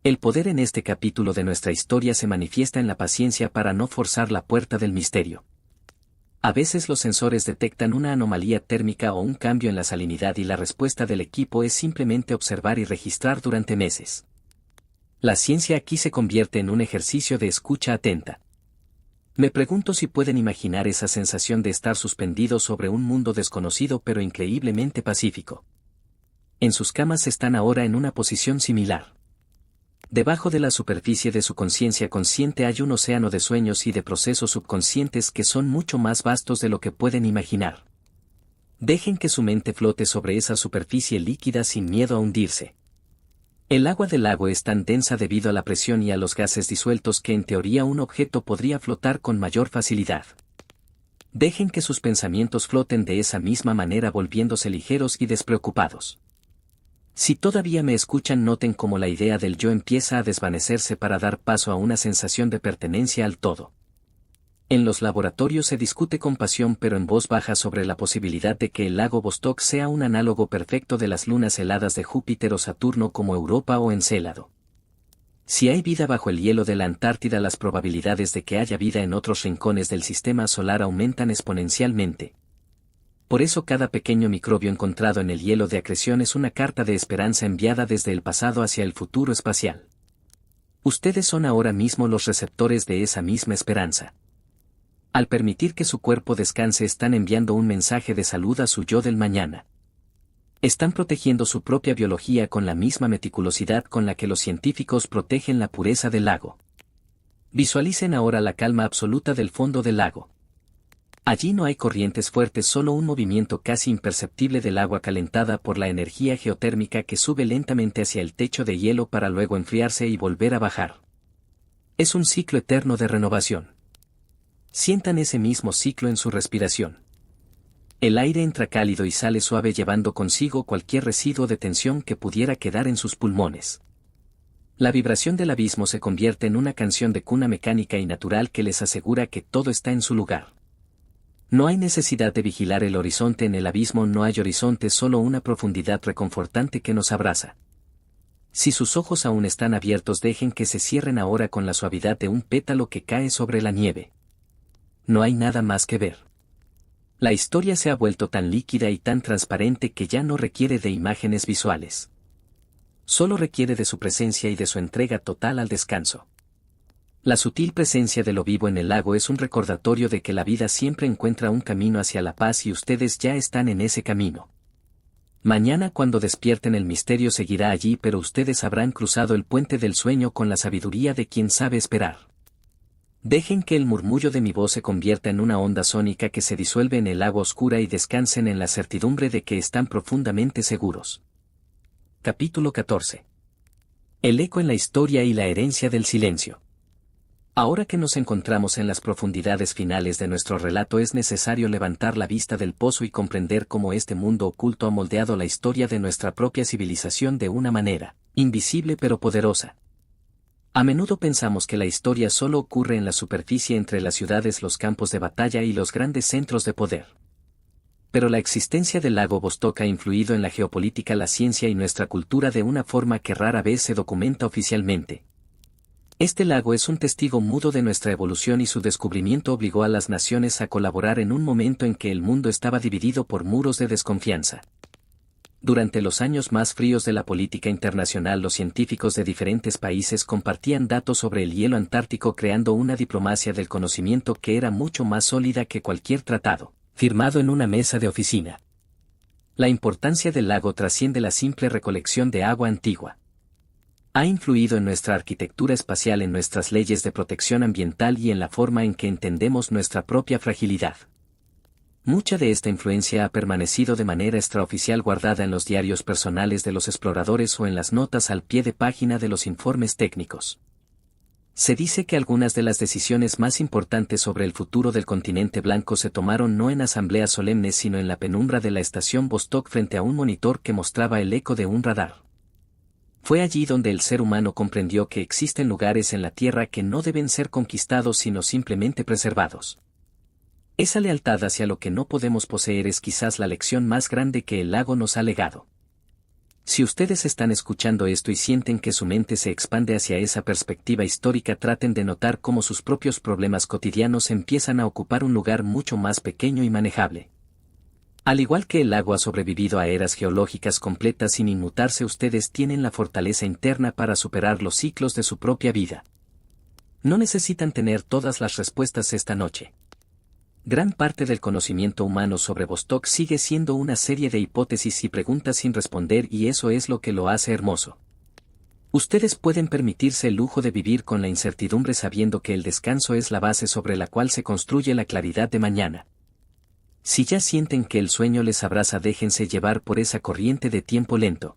El poder en este capítulo de nuestra historia se manifiesta en la paciencia para no forzar la puerta del misterio. A veces los sensores detectan una anomalía térmica o un cambio en la salinidad y la respuesta del equipo es simplemente observar y registrar durante meses. La ciencia aquí se convierte en un ejercicio de escucha atenta. Me pregunto si pueden imaginar esa sensación de estar suspendidos sobre un mundo desconocido pero increíblemente pacífico. En sus camas están ahora en una posición similar. Debajo de la superficie de su conciencia consciente hay un océano de sueños y de procesos subconscientes que son mucho más vastos de lo que pueden imaginar. Dejen que su mente flote sobre esa superficie líquida sin miedo a hundirse. El agua del lago es tan densa debido a la presión y a los gases disueltos que en teoría un objeto podría flotar con mayor facilidad. Dejen que sus pensamientos floten de esa misma manera, volviéndose ligeros y despreocupados. Si todavía me escuchan, noten cómo la idea del yo empieza a desvanecerse para dar paso a una sensación de pertenencia al todo. En los laboratorios se discute con pasión pero en voz baja sobre la posibilidad de que el lago Vostok sea un análogo perfecto de las lunas heladas de Júpiter o Saturno como Europa o Encélado. Si hay vida bajo el hielo de la Antártida, las probabilidades de que haya vida en otros rincones del sistema solar aumentan exponencialmente. Por eso cada pequeño microbio encontrado en el hielo de acreción es una carta de esperanza enviada desde el pasado hacia el futuro espacial. Ustedes son ahora mismo los receptores de esa misma esperanza. Al permitir que su cuerpo descanse, están enviando un mensaje de salud a su yo del mañana. Están protegiendo su propia biología con la misma meticulosidad con la que los científicos protegen la pureza del lago. Visualicen ahora la calma absoluta del fondo del lago. Allí no hay corrientes fuertes, solo un movimiento casi imperceptible del agua calentada por la energía geotérmica que sube lentamente hacia el techo de hielo para luego enfriarse y volver a bajar. Es un ciclo eterno de renovación. Sientan ese mismo ciclo en su respiración. El aire entra cálido y sale suave llevando consigo cualquier residuo de tensión que pudiera quedar en sus pulmones. La vibración del abismo se convierte en una canción de cuna mecánica y natural que les asegura que todo está en su lugar. No hay necesidad de vigilar el horizonte, en el abismo no hay horizonte, solo una profundidad reconfortante que nos abraza. Si sus ojos aún están abiertos, dejen que se cierren ahora con la suavidad de un pétalo que cae sobre la nieve. No hay nada más que ver. La historia se ha vuelto tan líquida y tan transparente que ya no requiere de imágenes visuales. Solo requiere de su presencia y de su entrega total al descanso. La sutil presencia de lo vivo en el lago es un recordatorio de que la vida siempre encuentra un camino hacia la paz y ustedes ya están en ese camino. Mañana cuando despierten el misterio seguirá allí, pero ustedes habrán cruzado el puente del sueño con la sabiduría de quien sabe esperar. Dejen que el murmullo de mi voz se convierta en una onda sónica que se disuelve en el agua oscura y descansen en la certidumbre de que están profundamente seguros. Capítulo 14. El eco en la historia y la herencia del silencio. Ahora que nos encontramos en las profundidades finales de nuestro relato, es necesario levantar la vista del pozo y comprender cómo este mundo oculto ha moldeado la historia de nuestra propia civilización de una manera invisible pero poderosa. A menudo pensamos que la historia solo ocurre en la superficie, entre las ciudades, los campos de batalla y los grandes centros de poder. Pero la existencia del lago Vostok ha influido en la geopolítica, la ciencia y nuestra cultura de una forma que rara vez se documenta oficialmente. Este lago es un testigo mudo de nuestra evolución y su descubrimiento obligó a las naciones a colaborar en un momento en que el mundo estaba dividido por muros de desconfianza. Durante los años más fríos de la política internacional, los científicos de diferentes países compartían datos sobre el hielo antártico, creando una diplomacia del conocimiento que era mucho más sólida que cualquier tratado firmado en una mesa de oficina. La importancia del lago trasciende la simple recolección de agua antigua. Ha influido en nuestra arquitectura espacial, en nuestras leyes de protección ambiental y en la forma en que entendemos nuestra propia fragilidad. Mucha de esta influencia ha permanecido de manera extraoficial, guardada en los diarios personales de los exploradores o en las notas al pie de página de los informes técnicos. Se dice que algunas de las decisiones más importantes sobre el futuro del continente blanco se tomaron no en asambleas solemnes sino en la penumbra de la estación Vostok frente a un monitor que mostraba el eco de un radar. Fue allí donde el ser humano comprendió que existen lugares en la Tierra que no deben ser conquistados sino simplemente preservados. Esa lealtad hacia lo que no podemos poseer es quizás la lección más grande que el lago nos ha legado. Si ustedes están escuchando esto y sienten que su mente se expande hacia esa perspectiva histórica, traten de notar cómo sus propios problemas cotidianos empiezan a ocupar un lugar mucho más pequeño y manejable. Al igual que el lago ha sobrevivido a eras geológicas completas sin inmutarse, ustedes tienen la fortaleza interna para superar los ciclos de su propia vida. No necesitan tener todas las respuestas esta noche. Gran parte del conocimiento humano sobre Vostok sigue siendo una serie de hipótesis y preguntas sin responder, y eso es lo que lo hace hermoso. Ustedes pueden permitirse el lujo de vivir con la incertidumbre, sabiendo que el descanso es la base sobre la cual se construye la claridad de mañana. Si ya sienten que el sueño les abraza, déjense llevar por esa corriente de tiempo lento.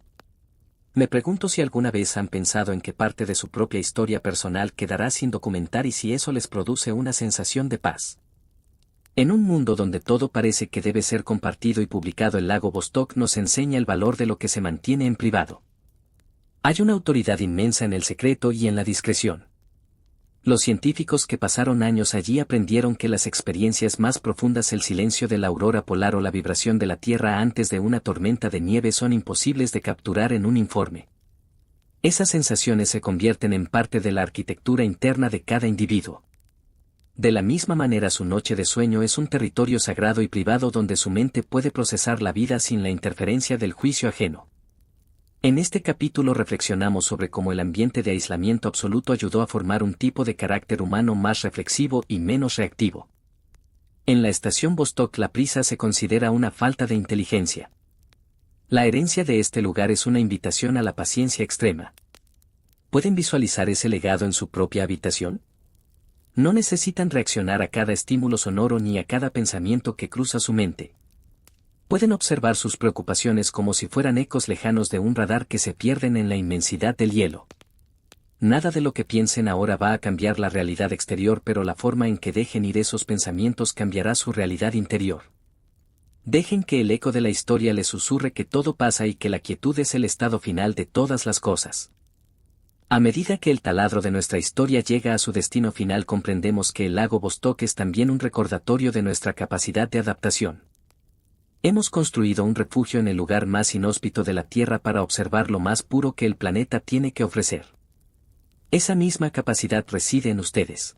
Me pregunto si alguna vez han pensado en que parte de su propia historia personal quedará sin documentar y si eso les produce una sensación de paz. En un mundo donde todo parece que debe ser compartido y publicado, el lago Vostok nos enseña el valor de lo que se mantiene en privado. Hay una autoridad inmensa en el secreto y en la discreción. Los científicos que pasaron años allí aprendieron que las experiencias más profundas, el silencio de la aurora polar o la vibración de la Tierra antes de una tormenta de nieve, son imposibles de capturar en un informe. Esas sensaciones se convierten en parte de la arquitectura interna de cada individuo. De la misma manera, su noche de sueño es un territorio sagrado y privado donde su mente puede procesar la vida sin la interferencia del juicio ajeno. En este capítulo reflexionamos sobre cómo el ambiente de aislamiento absoluto ayudó a formar un tipo de carácter humano más reflexivo y menos reactivo. En la estación Vostok, la prisa se considera una falta de inteligencia. La herencia de este lugar es una invitación a la paciencia extrema. ¿Pueden visualizar ese legado en su propia habitación? No necesitan reaccionar a cada estímulo sonoro ni a cada pensamiento que cruza su mente. Pueden observar sus preocupaciones como si fueran ecos lejanos de un radar que se pierden en la inmensidad del hielo. Nada de lo que piensen ahora va a cambiar la realidad exterior, pero la forma en que dejen ir esos pensamientos cambiará su realidad interior. Dejen que el eco de la historia les susurre que todo pasa y que la quietud es el estado final de todas las cosas. A medida que el taladro de nuestra historia llega a su destino final, comprendemos que el lago Vostok es también un recordatorio de nuestra capacidad de adaptación. Hemos construido un refugio en el lugar más inhóspito de la Tierra para observar lo más puro que el planeta tiene que ofrecer. Esa misma capacidad reside en ustedes.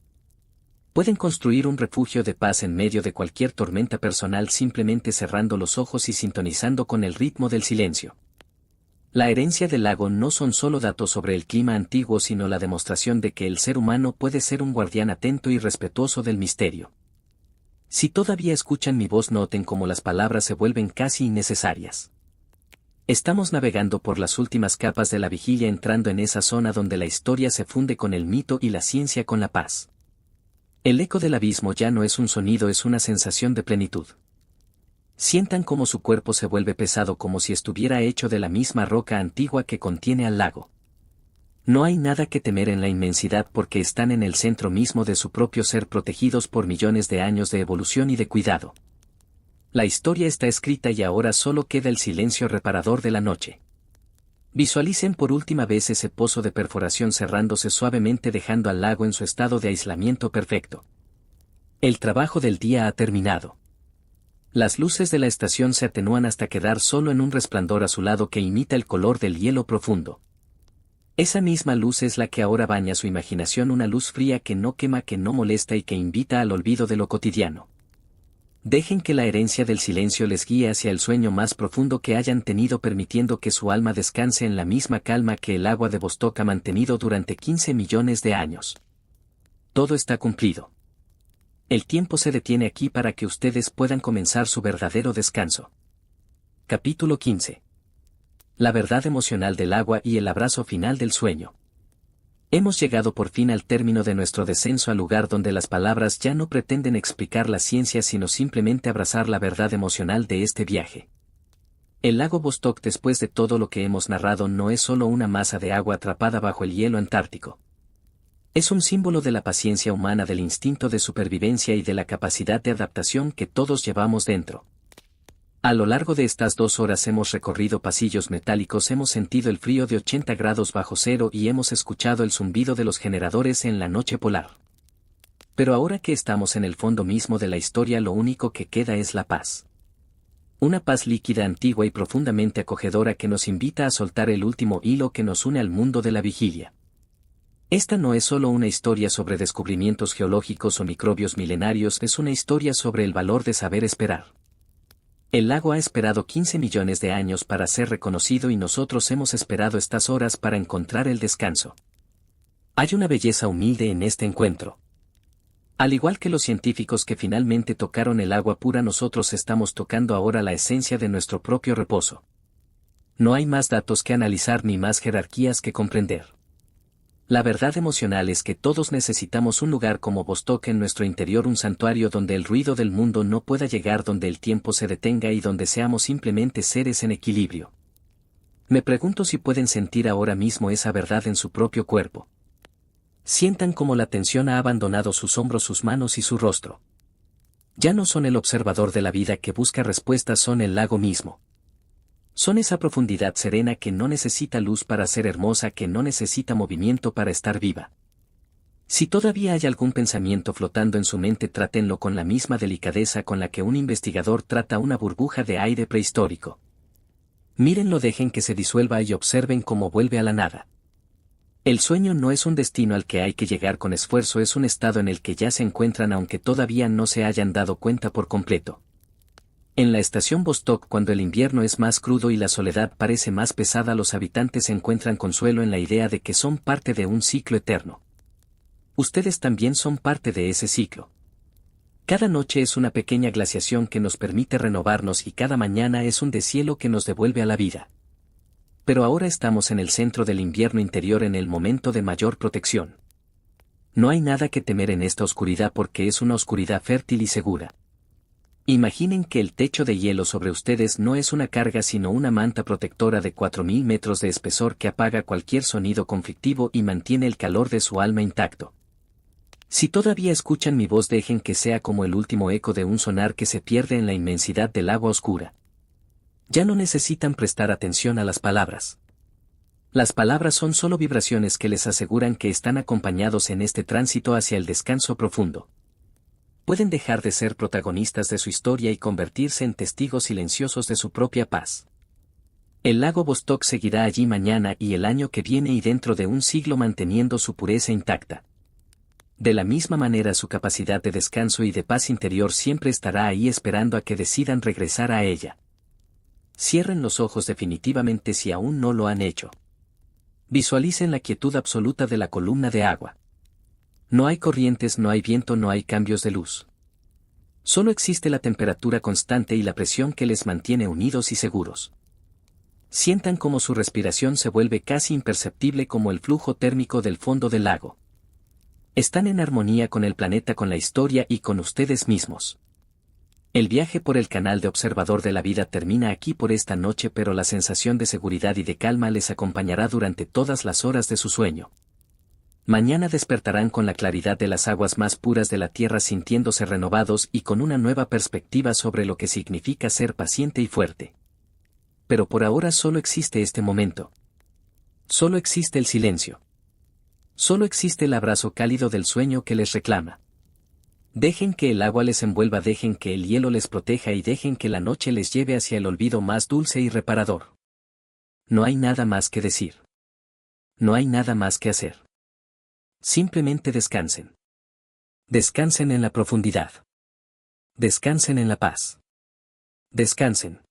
Pueden construir un refugio de paz en medio de cualquier tormenta personal simplemente cerrando los ojos y sintonizando con el ritmo del silencio. La herencia del lago no son solo datos sobre el clima antiguo, sino la demostración de que el ser humano puede ser un guardián atento y respetuoso del misterio. Si todavía escuchan mi voz, noten cómo las palabras se vuelven casi innecesarias. Estamos navegando por las últimas capas de la vigilia, entrando en esa zona donde la historia se funde con el mito y la ciencia con la paz. El eco del abismo ya no es un sonido, es una sensación de plenitud. Sientan cómo su cuerpo se vuelve pesado, como si estuviera hecho de la misma roca antigua que contiene al lago. No hay nada que temer en la inmensidad porque están en el centro mismo de su propio ser, protegidos por millones de años de evolución y de cuidado. La historia está escrita y ahora solo queda el silencio reparador de la noche. Visualicen por última vez ese pozo de perforación cerrándose suavemente, dejando al lago en su estado de aislamiento perfecto. El trabajo del día ha terminado. Las luces de la estación se atenúan hasta quedar solo en un resplandor azulado que imita el color del hielo profundo. Esa misma luz es la que ahora baña su imaginación, una luz fría que no quema, que no molesta y que invita al olvido de lo cotidiano. Dejen que la herencia del silencio les guíe hacia el sueño más profundo que hayan tenido, permitiendo que su alma descanse en la misma calma que el agua de Vostok ha mantenido durante 15 millones de años. Todo está cumplido. El tiempo se detiene aquí para que ustedes puedan comenzar su verdadero descanso. Capítulo 15. La verdad emocional del agua y el abrazo final del sueño. Hemos llegado por fin al término de nuestro descenso al lugar donde las palabras ya no pretenden explicar la ciencia, sino simplemente abrazar la verdad emocional de este viaje. El lago Vostok, después de todo lo que hemos narrado, no es solo una masa de agua atrapada bajo el hielo antártico. Es un símbolo de la paciencia humana, del instinto de supervivencia y de la capacidad de adaptación que todos llevamos dentro. A lo largo de estas 2 horas hemos recorrido pasillos metálicos, hemos sentido el frío de 80 grados bajo cero y hemos escuchado el zumbido de los generadores en la noche polar. Pero ahora que estamos en el fondo mismo de la historia, lo único que queda es la paz. Una paz líquida, antigua y profundamente acogedora que nos invita a soltar el último hilo que nos une al mundo de la vigilia. Esta no es solo una historia sobre descubrimientos geológicos o microbios milenarios, es una historia sobre el valor de saber esperar. El lago ha esperado 15 millones de años para ser reconocido y nosotros hemos esperado estas horas para encontrar el descanso. Hay una belleza humilde en este encuentro. Al igual que los científicos que finalmente tocaron el agua pura, nosotros estamos tocando ahora la esencia de nuestro propio reposo. No hay más datos que analizar ni más jerarquías que comprender. La verdad emocional es que todos necesitamos un lugar como Vostok en nuestro interior, un santuario donde el ruido del mundo no pueda llegar, donde el tiempo se detenga y donde seamos simplemente seres en equilibrio. Me pregunto si pueden sentir ahora mismo esa verdad en su propio cuerpo. Sientan cómo la tensión ha abandonado sus hombros, sus manos y su rostro. Ya no son el observador de la vida que busca respuestas, son el lago mismo. Son esa profundidad serena que no necesita luz para ser hermosa, que no necesita movimiento para estar viva. Si todavía hay algún pensamiento flotando en su mente, trátenlo con la misma delicadeza con la que un investigador trata una burbuja de aire prehistórico. Mírenlo, dejen que se disuelva y observen cómo vuelve a la nada. El sueño no es un destino al que hay que llegar con esfuerzo, es un estado en el que ya se encuentran aunque todavía no se hayan dado cuenta por completo. En la estación Vostok, cuando el invierno es más crudo y la soledad parece más pesada, los habitantes encuentran consuelo en la idea de que son parte de un ciclo eterno. Ustedes también son parte de ese ciclo. Cada noche es una pequeña glaciación que nos permite renovarnos y cada mañana es un deshielo que nos devuelve a la vida. Pero ahora estamos en el centro del invierno interior, en el momento de mayor protección. No hay nada que temer en esta oscuridad porque es una oscuridad fértil y segura. Imaginen que el techo de hielo sobre ustedes no es una carga sino una manta protectora de 4000 metros de espesor que apaga cualquier sonido conflictivo y mantiene el calor de su alma intacto. Si todavía escuchan mi voz, dejen que sea como el último eco de un sonar que se pierde en la inmensidad del agua oscura. Ya no necesitan prestar atención a las palabras. Las palabras son solo vibraciones que les aseguran que están acompañados en este tránsito hacia el descanso profundo. Pueden dejar de ser protagonistas de su historia y convertirse en testigos silenciosos de su propia paz. El lago Vostok seguirá allí mañana y el año que viene y dentro de un siglo, manteniendo su pureza intacta. De la misma manera, su capacidad de descanso y de paz interior siempre estará ahí esperando a que decidan regresar a ella. Cierren los ojos definitivamente si aún no lo han hecho. Visualicen la quietud absoluta de la columna de agua. No hay corrientes, no hay viento, no hay cambios de luz. Solo existe la temperatura constante y la presión que les mantiene unidos y seguros. Sientan cómo su respiración se vuelve casi imperceptible como el flujo térmico del fondo del lago. Están en armonía con el planeta, con la historia y con ustedes mismos. El viaje por el canal de observador de la vida termina aquí por esta noche, pero la sensación de seguridad y de calma les acompañará durante todas las horas de su sueño. Mañana despertarán con la claridad de las aguas más puras de la tierra, sintiéndose renovados y con una nueva perspectiva sobre lo que significa ser paciente y fuerte. Pero por ahora solo existe este momento. Solo existe el silencio. Solo existe el abrazo cálido del sueño que les reclama. Dejen que el agua les envuelva, dejen que el hielo les proteja y dejen que la noche les lleve hacia el olvido más dulce y reparador. No hay nada más que decir. No hay nada más que hacer. Simplemente descansen. Descansen en la profundidad. Descansen en la paz. Descansen.